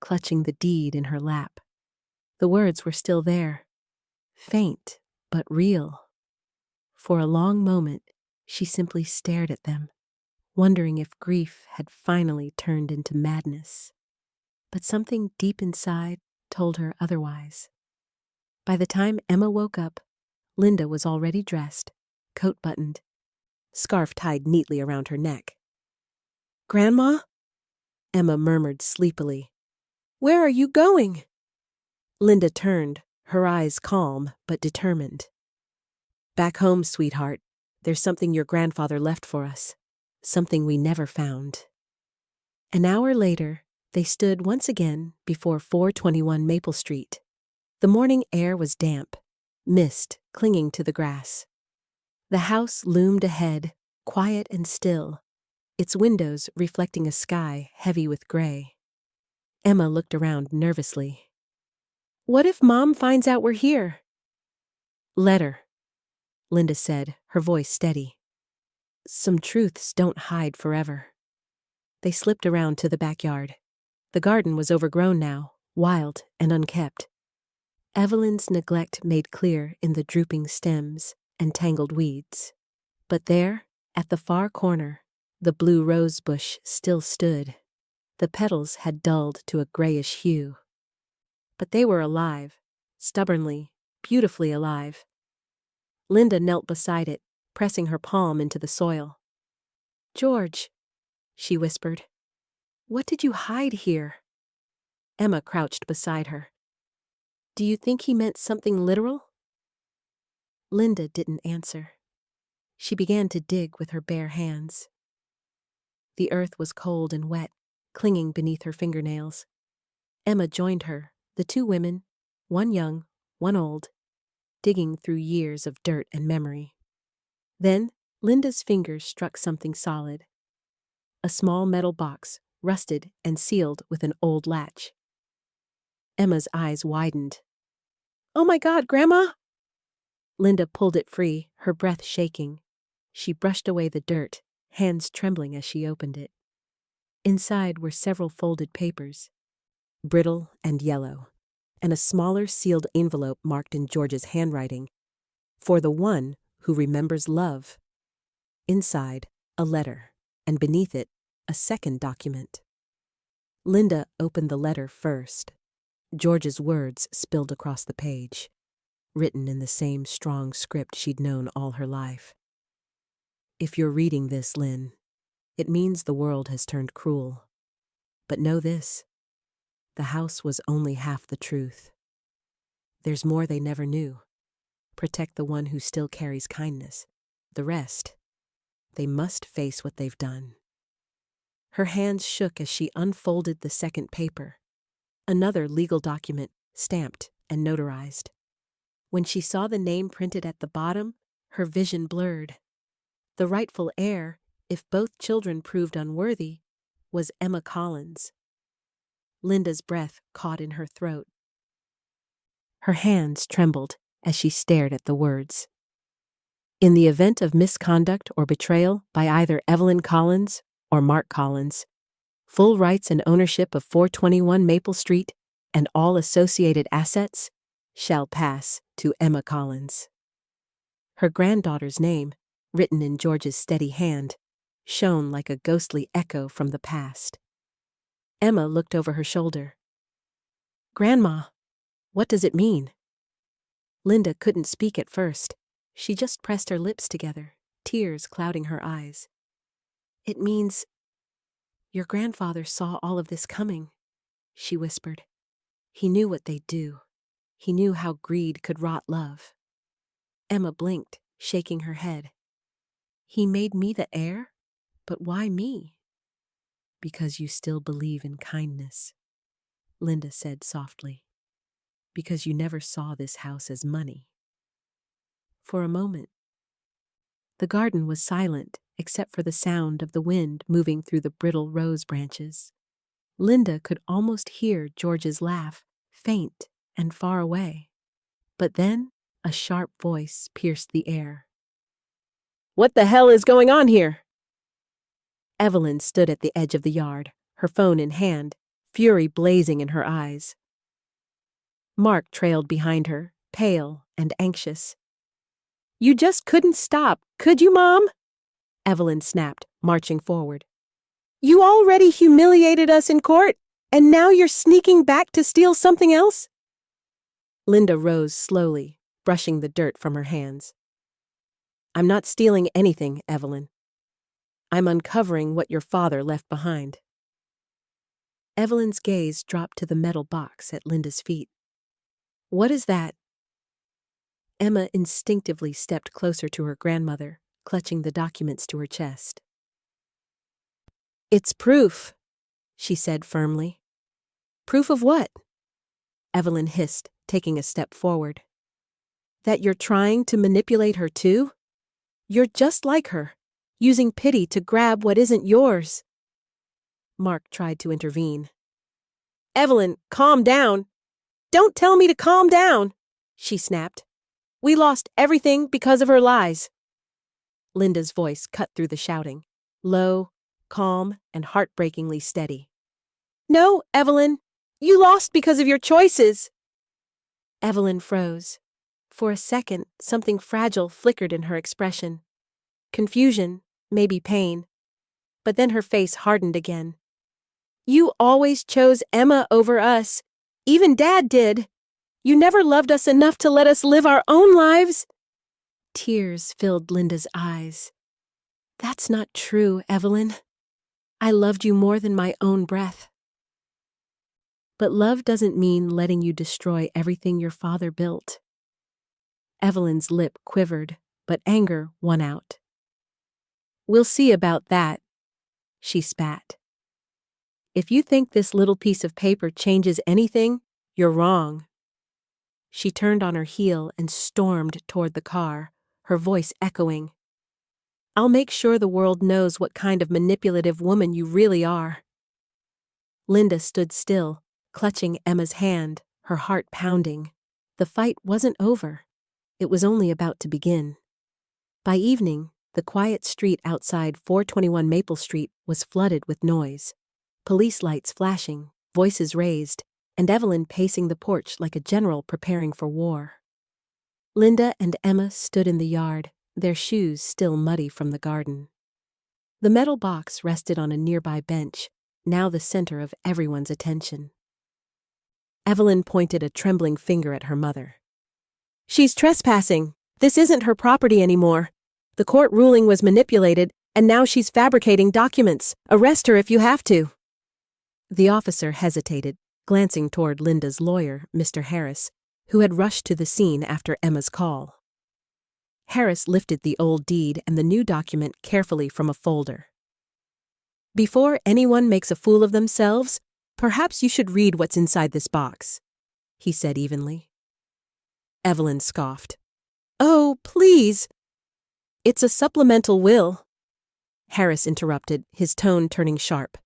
clutching the deed in her lap. The words were still there, faint but real. For a long moment, she simply stared at them, wondering if grief had finally turned into madness. But something deep inside told her otherwise. By the time Emma woke up, Linda was already dressed, coat buttoned, scarf tied neatly around her neck. "Grandma?" Emma murmured sleepily. "Where are you going?" Linda turned, her eyes calm but determined. "Back home, sweetheart. There's something your grandfather left for us. Something we never found." An hour later, they stood once again before 421 Maple Street. The morning air was damp, mist clinging to the grass. The house loomed ahead, quiet and still, its windows reflecting a sky heavy with gray. Emma looked around nervously. "What if Mom finds out we're here?" "Let her," Linda said, her voice steady. "Some truths don't hide forever." They slipped around to the backyard. The garden was overgrown now, wild and unkept. Evelyn's neglect made clear in the drooping stems and tangled weeds. But there, at the far corner, the blue rose bush still stood. The petals had dulled to a grayish hue. But they were alive, stubbornly, beautifully alive. Linda knelt beside it, pressing her palm into the soil. "George," she whispered, "what did you hide here?" Emma crouched beside her. "Do you think he meant something literal?" Linda didn't answer. She began to dig with her bare hands. The earth was cold and wet, clinging beneath her fingernails. Emma joined her, the two women, one young, one old, digging through years of dirt and memory. Then Linda's fingers struck something solid. A small metal box, rusted and sealed with an old latch. Emma's eyes widened. "Oh my God, Grandma!" Linda pulled it free, her breath shaking. She brushed away the dirt, hands trembling as she opened it. Inside were several folded papers, brittle and yellow, and a smaller sealed envelope marked in George's handwriting, "For the one who remembers love." Inside, a letter, and beneath it, a second document. Linda opened the letter first. George's words spilled across the page, written in the same strong script she'd known all her life. "If you're reading this, Lynn, it means the world has turned cruel. But know this, the house was only half the truth. There's more they never knew. Protect the one who still carries kindness. The rest, they must face what they've done." Her hands shook as she unfolded the second paper, another legal document, stamped and notarized. When she saw the name printed at the bottom, her vision blurred. The rightful heir, if both children proved unworthy, was Emma Collins. Linda's breath caught in her throat. Her hands trembled as she stared at the words. "In the event of misconduct or betrayal by either Evelyn Collins or Mark Collins, full rights and ownership of 421 Maple Street and all associated assets shall pass to Emma Collins." Her granddaughter's name, written in George's steady hand, shone like a ghostly echo from the past. Emma looked over her shoulder. "Grandma, what does it mean?" Linda couldn't speak at first. She just pressed her lips together, tears clouding her eyes. "It means your grandfather saw all of this coming," she whispered. "He knew what they'd do. He knew how greed could rot love." Emma blinked, shaking her head. "He made me the heir? But why me?" "Because you still believe in kindness," Linda said softly. "Because you never saw this house as money." For a moment, the garden was silent except for the sound of the wind moving through the brittle rose branches. Linda could almost hear George's laugh, faint and far away. But then a sharp voice pierced the air. "What the hell is going on here?" Evelyn stood at the edge of the yard, her phone in hand, fury blazing in her eyes. Mark trailed behind her, pale and anxious. "You just couldn't stop, could you, Mom?" Evelyn snapped, marching forward. "You already humiliated us in court, and now you're sneaking back to steal something else?" Linda rose slowly, brushing the dirt from her hands. "I'm not stealing anything, Evelyn. I'm uncovering what your father left behind." Evelyn's gaze dropped to the metal box at Linda's feet. "What is that?" Emma instinctively stepped closer to her grandmother, clutching the documents to her chest. "It's proof," she said firmly. "Proof of what?" Evelyn hissed, taking a step forward. "That you're trying to manipulate her too? You're just like her, using pity to grab what isn't yours." Mark tried to intervene. "Evelyn, calm down. Don't tell me to calm down," she snapped. "We lost everything because of her lies." Linda's voice cut through the shouting, low, calm, and heartbreakingly steady. "No, Evelyn, you lost because of your choices." Evelyn froze. For a second, something fragile flickered in her expression. Confusion, maybe pain. But then her face hardened again. "You always chose Emma over us. Even Dad did. You never loved us enough to let us live our own lives." Tears filled Linda's eyes. "That's not true, Evelyn. I loved you more than my own breath." "But love doesn't mean letting you destroy everything your father built." Evelyn's lip quivered, but anger won out. "We'll see about that," she spat. "If you think this little piece of paper changes anything, you're wrong." She turned on her heel and stormed toward the car, her voice echoing. "I'll make sure the world knows what kind of manipulative woman you really are." Linda stood still, clutching Emma's hand, her heart pounding. The fight wasn't over. It was only about to begin. By evening, The quiet street outside 421 Maple Street was flooded with noise. Police lights flashing, voices raised, and Evelyn pacing the porch like a general preparing for war. Linda and Emma stood in the yard, their shoes still muddy from the garden. The metal box rested on a nearby bench, now the center of everyone's attention. Evelyn pointed a trembling finger at her mother. "She's trespassing. This isn't her property anymore. The court ruling was manipulated, and now she's fabricating documents. Arrest her if you have to." The officer hesitated, glancing toward Linda's lawyer, Mr. Harris, who had rushed to the scene after Emma's call. Harris lifted the old deed and the new document carefully from a folder. "Before anyone makes a fool of themselves, perhaps you should read what's inside this box," he said evenly. Evelyn scoffed. "Oh, please." "It's a supplemental will," Harris interrupted, his tone turning sharp.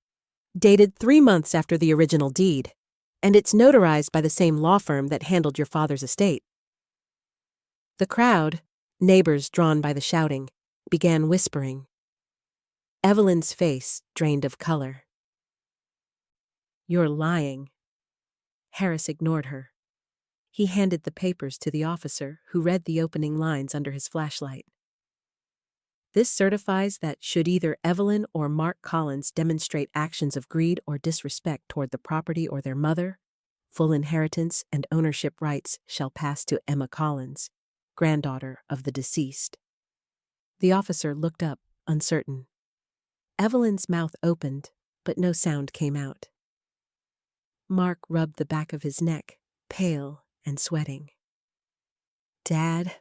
"Dated 3 months after the original deed, and it's notarized by the same law firm that handled your father's estate." The crowd, neighbors drawn by the shouting, began whispering. Evelyn's face drained of color. "You're lying." Harris ignored her. He handed the papers to the officer, who read the opening lines under his flashlight. "This certifies that should either Evelyn or Mark Collins demonstrate actions of greed or disrespect toward the property or their mother, full inheritance and ownership rights shall pass to Emma Collins, granddaughter of the deceased." The officer looked up, uncertain. Evelyn's mouth opened, but no sound came out. Mark rubbed the back of his neck, pale and sweating. Dad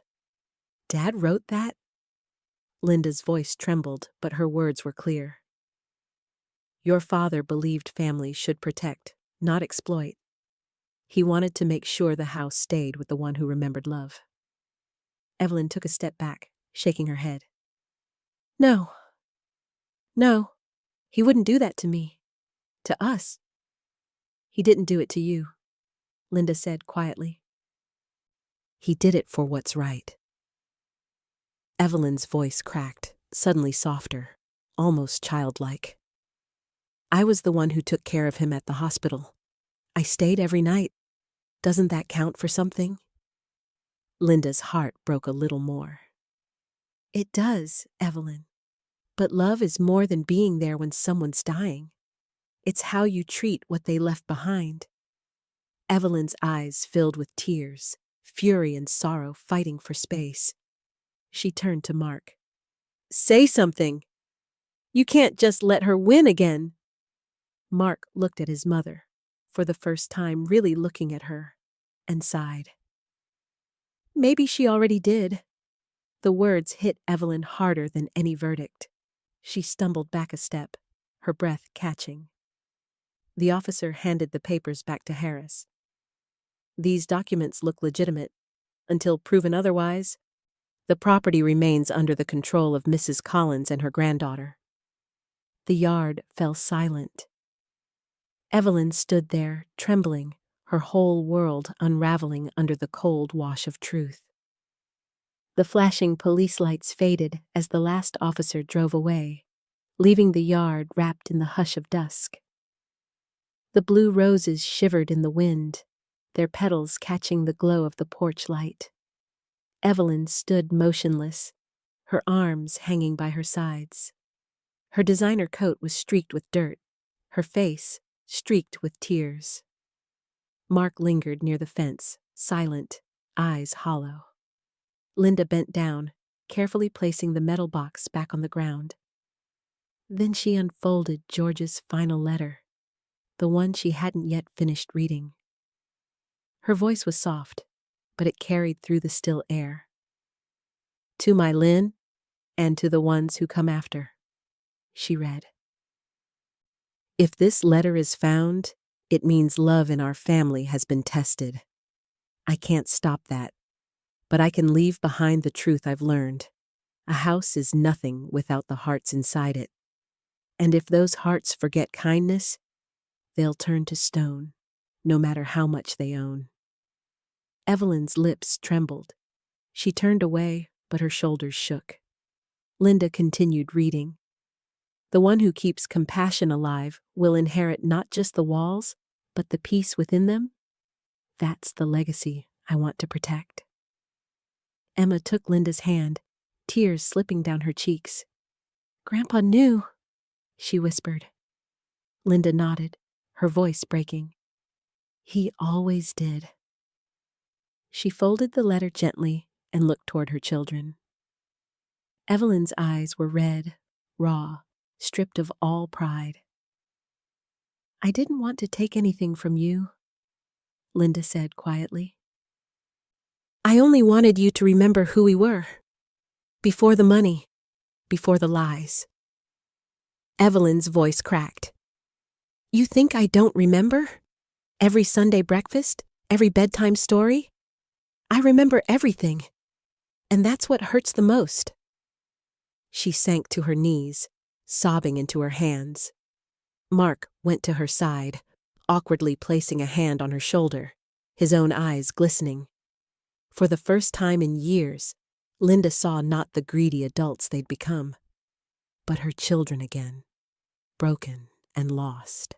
wrote that?" Linda's voice trembled, but her words were clear. "Your father believed families should protect, not exploit. He wanted to make sure the house stayed with the one who remembered love." Evelyn took a step back, shaking her head. No, he wouldn't do that to me. To us. He didn't do it to you," Linda said quietly. "He did it for what's right." Evelyn's voice cracked, suddenly softer, almost childlike. "I was the one who took care of him at the hospital. I stayed every night. Doesn't that count for something?" Linda's heart broke a little more. "It does, Evelyn. But love is more than being there when someone's dying. It's how you treat what they left behind." Evelyn's eyes filled with tears, fury and sorrow fighting for space. She turned to Mark. "Say something. You can't just let her win again." Mark looked at his mother, for the first time really looking at her, and sighed. "Maybe she already did." The words hit Evelyn harder than any verdict. She stumbled back a step, her breath catching. The officer handed the papers back to Harris. "These documents look legitimate. Until proven otherwise, the property remains under the control of Mrs. Collins and her granddaughter." The yard fell silent. Evelyn stood there, trembling, her whole world unraveling under the cold wash of truth. The flashing police lights faded as the last officer drove away, leaving the yard wrapped in the hush of dusk. The blue roses shivered in the wind, their petals catching the glow of the porch light. Evelyn stood motionless, her arms hanging by her sides. Her designer coat was streaked with dirt, her face streaked with tears. Mark lingered near the fence, silent, eyes hollow. Linda bent down, carefully placing the metal box back on the ground. Then she unfolded George's final letter, the one she hadn't yet finished reading. Her voice was soft, but it carried through the still air. "To my Lynn, and to the ones who come after," she read. "If this letter is found, it means love in our family has been tested. I can't stop that, but I can leave behind the truth I've learned. A house is nothing without the hearts inside it. And if those hearts forget kindness, they'll turn to stone, no matter how much they own." Evelyn's lips trembled. She turned away, but her shoulders shook. Linda continued reading. The one who keeps compassion alive will inherit not just the walls, but the peace within them. That's the legacy I want to protect. Emma took Linda's hand, tears slipping down her cheeks. Grandpa knew, she whispered. Linda nodded, her voice breaking. He always did. She folded the letter gently and looked toward her children. Evelyn's eyes were red, raw, stripped of all pride. I didn't want to take anything from you, Linda said quietly. I only wanted you to remember who we were. Before the money, before the lies. Evelyn's voice cracked. You think I don't remember? Every Sunday breakfast? Every bedtime story? I remember everything. And that's what hurts the most. She sank to her knees, sobbing into her hands. Mark went to her side, awkwardly placing a hand on her shoulder, his own eyes glistening. For the first time in years, Linda saw not the greedy adults they'd become, but her children again, broken and lost.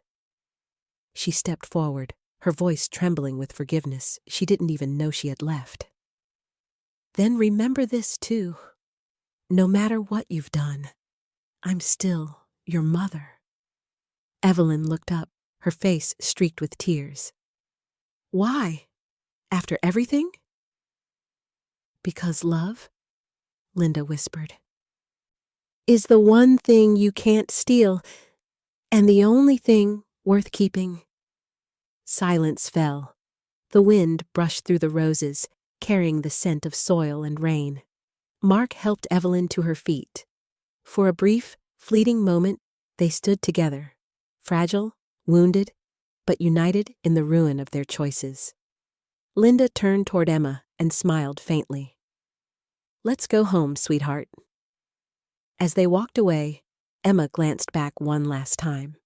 She stepped forward, her voice trembling with forgiveness she didn't even know she had left. Then remember this too. No matter what you've done, I'm still your mother. Evelyn looked up, her face streaked with tears. Why? After everything? Because love, Linda whispered, is the one thing you can't steal, and the only thing worth keeping. Silence fell. The wind brushed through the roses, carrying the scent of soil and rain. Mark helped Evelyn to her feet. For a brief, fleeting moment, they stood together, fragile, wounded, but united in the ruin of their choices. Linda turned toward Emma and smiled faintly. Let's go home, sweetheart. As they walked away, Emma glanced back one last time.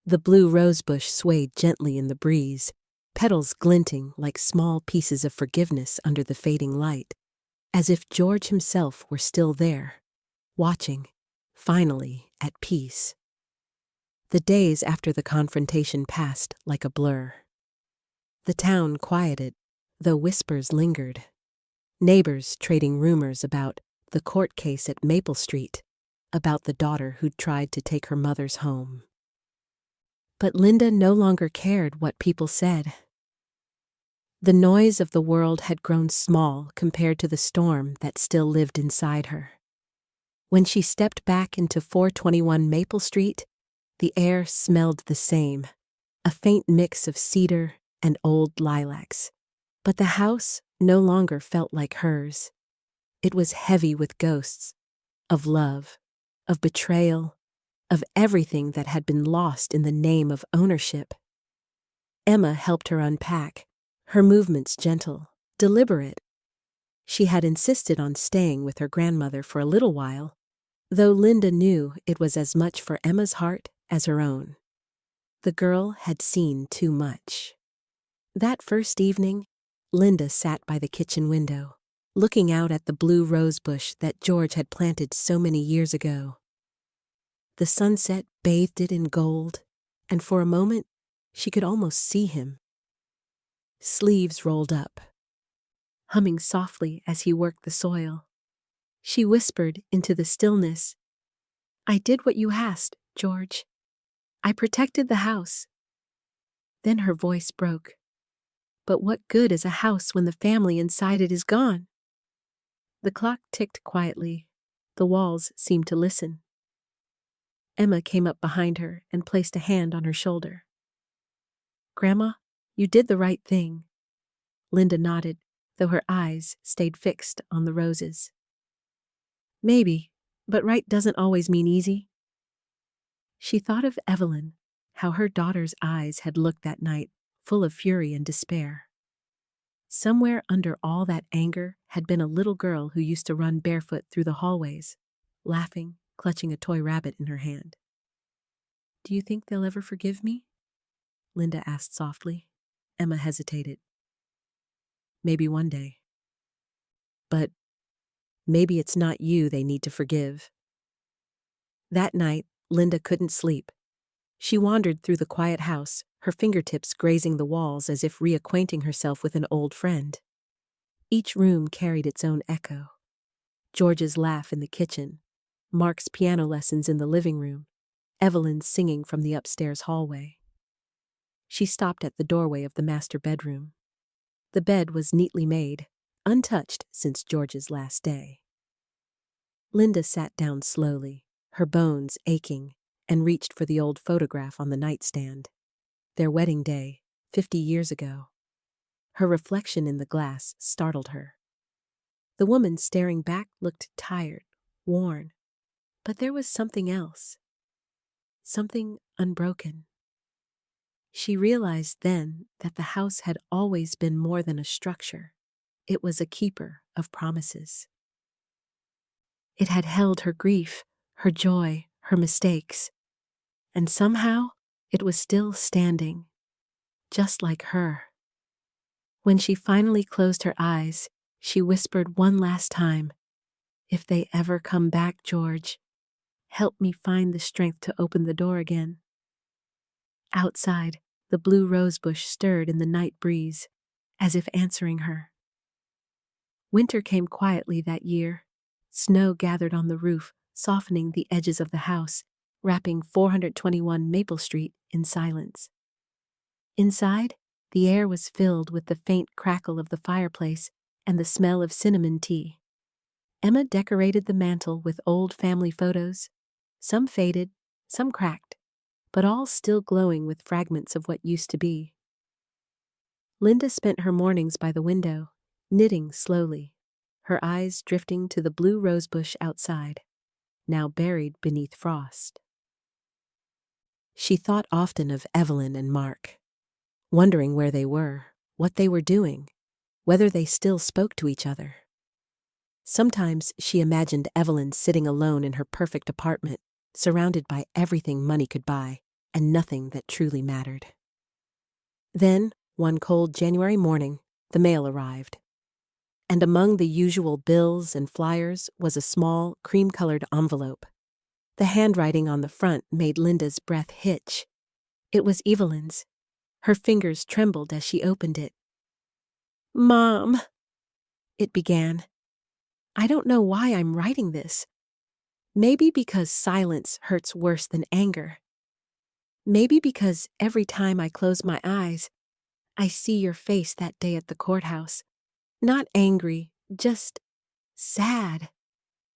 The blue rosebush swayed gently in the breeze, petals glinting like small pieces of forgiveness under the fading light, as if George himself were still there, watching, finally at peace. The days after the confrontation passed like a blur. The town quieted, though whispers lingered. Neighbors trading rumors about the court case at Maple Street, about the daughter who'd tried to take her mother's home. But Linda no longer cared what people said. The noise of the world had grown small compared to the storm that still lived inside her. When she stepped back into 421 Maple Street, the air smelled the same, a faint mix of cedar and old lilacs. But the house no longer felt like hers. It was heavy with ghosts, of love, of betrayal, of everything that had been lost in the name of ownership. Emma helped her unpack, her movements gentle, deliberate. She had insisted on staying with her grandmother for a little while, though Linda knew it was as much for Emma's heart as her own. The girl had seen too much. That first evening, Linda sat by the kitchen window, looking out at the blue rosebush that George had planted so many years ago. The sunset bathed it in gold, and for a moment, she could almost see him. Sleeves rolled up, humming softly as he worked the soil. She whispered into the stillness, I did what you asked, George. I protected the house. Then her voice broke. But what good is a house when the family inside it is gone? The clock ticked quietly. The walls seemed to listen. Emma came up behind her and placed a hand on her shoulder. Grandma, you did the right thing. Linda nodded, though her eyes stayed fixed on the roses. Maybe, but right doesn't always mean easy. She thought of Evelyn, how her daughter's eyes had looked that night, full of fury and despair. Somewhere under all that anger had been a little girl who used to run barefoot through the hallways, laughing, clutching a toy rabbit in her hand. Do you think they'll ever forgive me? Linda asked softly. Emma hesitated. Maybe one day. But Maybe it's not you they need to forgive. That night, Linda couldn't sleep. She wandered through the quiet house, her fingertips grazing the walls as if reacquainting herself with an old friend. Each room carried its own echo. George's laugh in the kitchen, Mark's piano lessons in the living room, Evelyn's singing from the upstairs hallway. She stopped at the doorway of the master bedroom. The bed was neatly made, untouched since George's last day. Linda sat down slowly, her bones aching, and reached for the old photograph on the nightstand. Their wedding day, 50 years ago. Her reflection in the glass startled her. The woman staring back looked tired, worn, but there was something else. Something unbroken. She realized then that the house had always been more than a structure. It was a keeper of promises. It had held her grief, her joy, her mistakes, and somehow it was still standing, just like her. When she finally closed her eyes, she whispered one last time, "If they ever come back, George, help me find the strength to open the door again." Outside, the blue rosebush stirred in the night breeze, as if answering her. Winter came quietly that year. Snow gathered on the roof, softening the edges of the house, wrapping 421 Maple Street in silence. Inside, the air was filled with the faint crackle of the fireplace and the smell of cinnamon tea. Emma decorated the mantel with old family photos, some faded, some cracked, but all still glowing with fragments of what used to be. Linda spent her mornings by the window, knitting slowly, her eyes drifting to the blue rosebush outside, now buried beneath frost. She thought often of Evelyn and Mark, wondering where they were, what they were doing, whether they still spoke to each other. Sometimes she imagined Evelyn sitting alone in her perfect apartment, surrounded by everything money could buy, and nothing that truly mattered. Then, one cold January morning, the mail arrived. And among the usual bills and flyers was a small, cream-colored envelope. The handwriting on the front made Linda's breath hitch. It was Evelyn's. Her fingers trembled as she opened it. "Mom," it began. "I don't know why I'm writing this. Maybe because silence hurts worse than anger. Maybe because every time I close my eyes, I see your face that day at the courthouse. Not angry, just sad."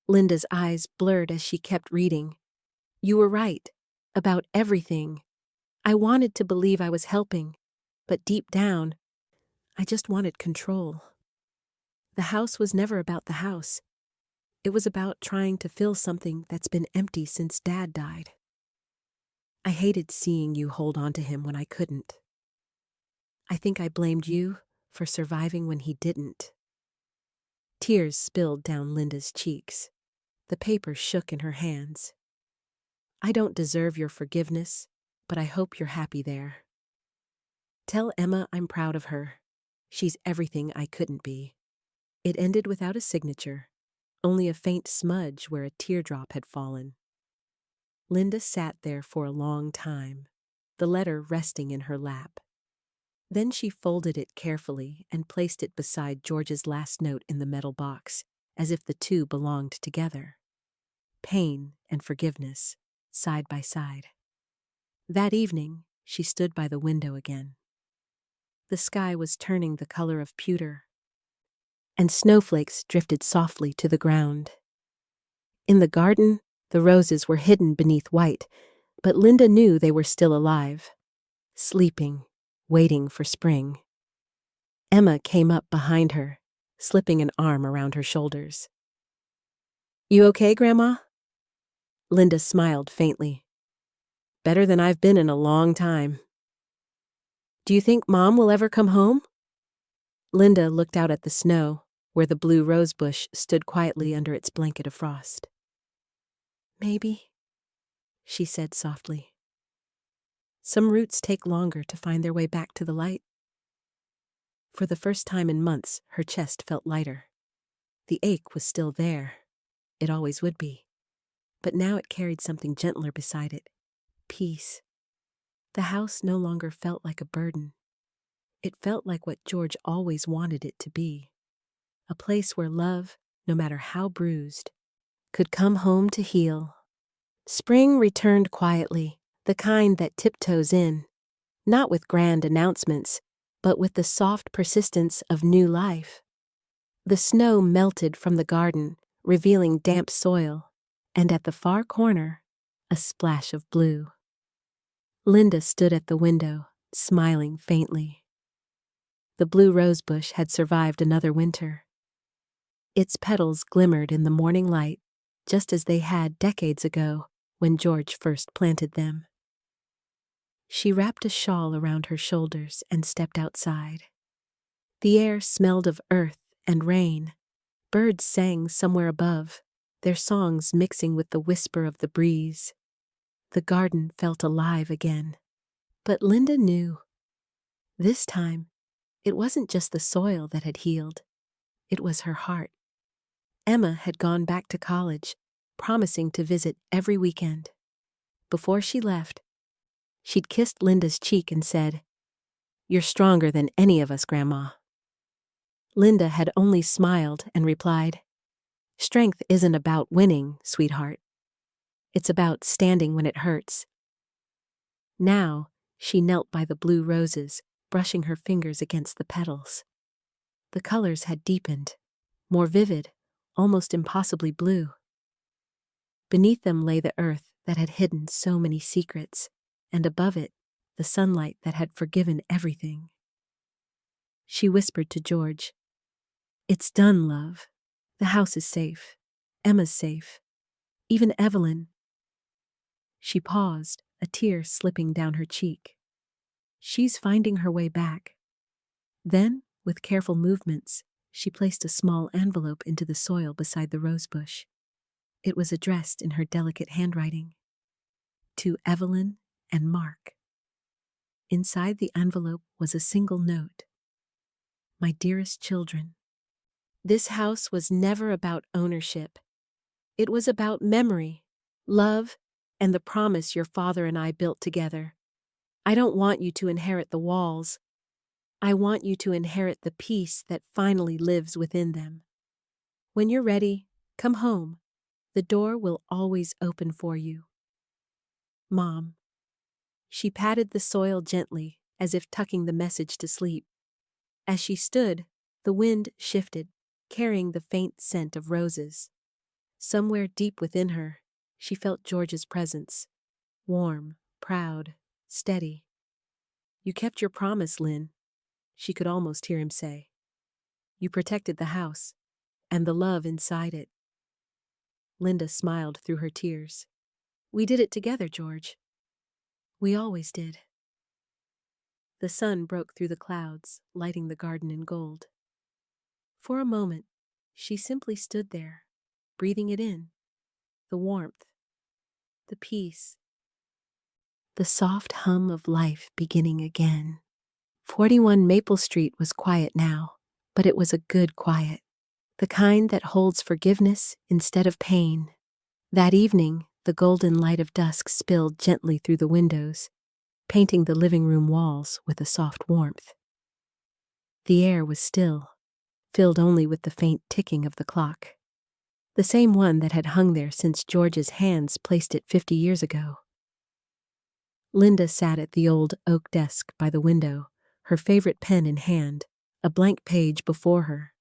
Linda's eyes blurred as she kept reading. "You were right, about everything. I wanted to believe I was helping, but deep down, I just wanted control. The house was never about the house. It was about trying to fill something that's been empty since Dad died. I hated seeing you hold on to him when I couldn't. I think I blamed you for surviving when he didn't." Tears spilled down Linda's cheeks. The paper shook in her hands. "I don't deserve your forgiveness, but I hope you're happy there. Tell Emma I'm proud of her. She's everything I couldn't be." It ended without a signature, only a faint smudge where a teardrop had fallen. Linda sat there for a long time, the letter resting in her lap. Then she folded it carefully and placed it beside George's last note in the metal box, as if the two belonged together. Pain and forgiveness, side by side. That evening, she stood by the window again. The sky was turning the color of pewter, and snowflakes drifted softly to the ground. In the garden, the roses were hidden beneath white, but Linda knew they were still alive, sleeping, waiting for spring. Emma came up behind her, slipping an arm around her shoulders. "You okay, Grandma?" Linda smiled faintly. "Better than I've been in a long time." "Do you think Mom will ever come home?" Linda looked out at the snow, where the blue rosebush stood quietly under its blanket of frost. "Maybe," she said softly. "Some roots take longer to find their way back to the light." For the first time in months, her chest felt lighter. The ache was still there. It always would be. But now it carried something gentler beside it. Peace. The house no longer felt like a burden. It felt like what George always wanted it to be. A place where love, no matter how bruised, could come home to heal. Spring returned quietly, the kind that tiptoes in, not with grand announcements, but with the soft persistence of new life. The snow melted from the garden, revealing damp soil, and at the far corner, a splash of blue. Linda stood at the window, smiling faintly. The blue rosebush had survived another winter. Its petals glimmered in the morning light, just as they had decades ago when George first planted them. She wrapped a shawl around her shoulders and stepped outside. The air smelled of earth and rain. Birds sang somewhere above, their songs mixing with the whisper of the breeze. The garden felt alive again. But Linda knew. This time, it wasn't just the soil that had healed. It was her heart. Emma had gone back to college, promising to visit every weekend. Before she left, she'd kissed Linda's cheek and said, "You're stronger than any of us, Grandma." Linda had only smiled and replied, "Strength isn't about winning, sweetheart. It's about standing when it hurts." Now, she knelt by the blue roses, brushing her fingers against the petals. The colors had deepened, more vivid, almost impossibly blue. Beneath them lay the earth that had hidden so many secrets, and above it, the sunlight that had forgiven everything. She whispered to George, "It's done, love. The house is safe. Emma's safe. Even Evelyn." She paused, a tear slipping down her cheek. "She's finding her way back." Then, with careful movements, she placed a small envelope into the soil beside the rosebush. It was addressed in her delicate handwriting. To Evelyn and Mark. Inside the envelope was a single note. "My dearest children, this house was never about ownership. It was about memory, love, and the promise your father and I built together. I don't want you to inherit the walls. I want you to inherit the peace that finally lives within them. When you're ready, come home. The door will always open for you. Mom." She patted the soil gently, as if tucking the message to sleep. As she stood, the wind shifted, carrying the faint scent of roses. Somewhere deep within her, she felt George's presence. Warm, proud, steady. "You kept your promise, Lynn," she could almost hear him say. "You protected the house, and the love inside it." Linda smiled through her tears. "We did it together, George. We always did." The sun broke through the clouds, lighting the garden in gold. For a moment, she simply stood there, breathing it in. The warmth, the peace, the soft hum of life beginning again. 41 Maple Street was quiet now, but it was a good quiet. The kind that holds forgiveness instead of pain. That evening, the golden light of dusk spilled gently through the windows, painting the living room walls with a soft warmth. The air was still, filled only with the faint ticking of the clock. The same one that had hung there since George's hands placed it 50 years ago. Linda sat at the old oak desk by the window, her favorite pen in hand, a blank page before her.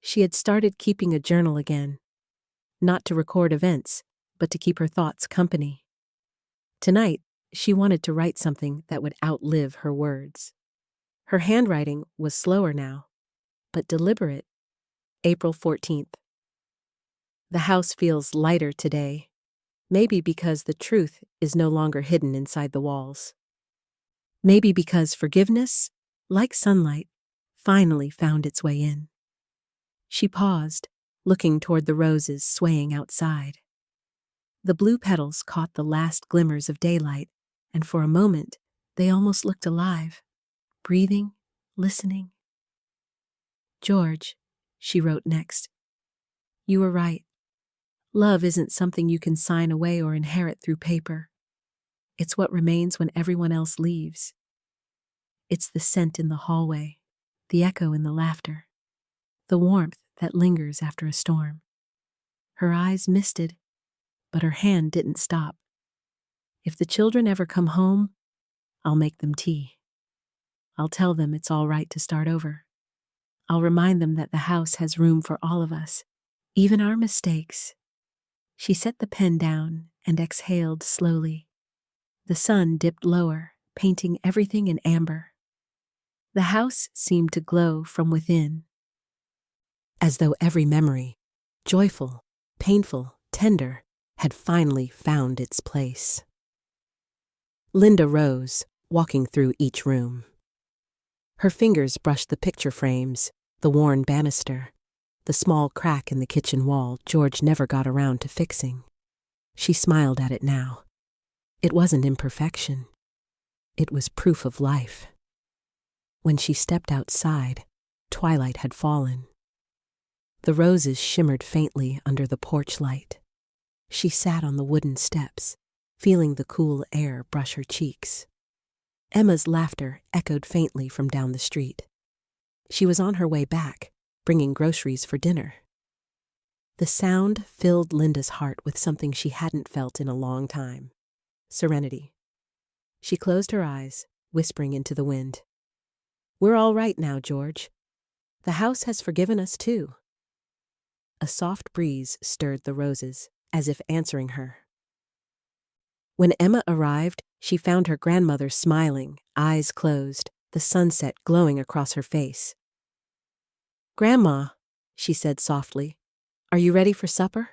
She had started keeping a journal again, not to record events, but to keep her thoughts company. Tonight, she wanted to write something that would outlive her words. Her handwriting was slower now, but deliberate. April 14th. The house feels lighter today, maybe because the truth is no longer hidden inside the walls. Maybe because forgiveness, like sunlight, finally found its way in. She paused, looking toward the roses swaying outside. The blue petals caught the last glimmers of daylight, and for a moment, they almost looked alive, breathing, listening. "George," she wrote next, You were right. Love isn't something you can sign away or inherit through paper. It's what remains when everyone else leaves. It's the scent in the hallway, the echo in the laughter, the warmth that lingers after a storm. Her eyes misted, but her hand didn't stop. If the children ever come home, I'll make them tea. I'll tell them it's all right to start over. I'll remind them that the house has room for all of us, even our mistakes. She set the pen down and exhaled slowly. The sun dipped lower, painting everything in amber. The house seemed to glow from within, as though every memory, joyful, painful, tender, had finally found its place. Linda rose, walking through each room. Her fingers brushed the picture frames, the worn banister, the small crack in the kitchen wall George never got around to fixing. She smiled at it now. It wasn't imperfection. It was proof of life. When she stepped outside, twilight had fallen. The roses shimmered faintly under the porch light. She sat on the wooden steps, feeling the cool air brush her cheeks. Emma's laughter echoed faintly from down the street. She was on her way back, bringing groceries for dinner. The sound filled Linda's heart with something she hadn't felt in a long time: serenity. She closed her eyes, whispering into the wind. "We're all right now, George. The house has forgiven us too." A soft breeze stirred the roses, as if answering her. When Emma arrived, she found her grandmother smiling, eyes closed, the sunset glowing across her face. "Grandma," she said softly, "are you ready for supper?"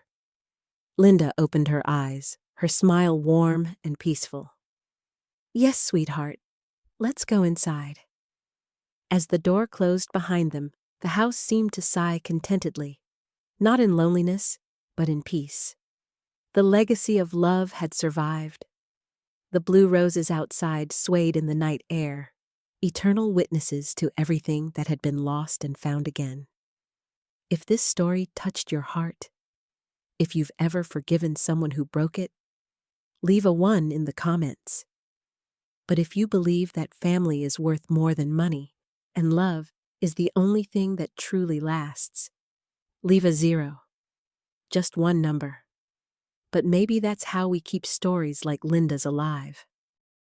Linda opened her eyes, her smile warm and peaceful. "Yes, sweetheart. Let's go inside." As the door closed behind them, the house seemed to sigh contentedly, not in loneliness, but in peace. The legacy of love had survived. The blue roses outside swayed in the night air, eternal witnesses to everything that had been lost and found again. If this story touched your heart, if you've ever forgiven someone who broke it, leave a 1 in the comments. But if you believe that family is worth more than money, and love is the only thing that truly lasts, leave a 0. Just one number. But maybe that's how we keep stories like Linda's alive.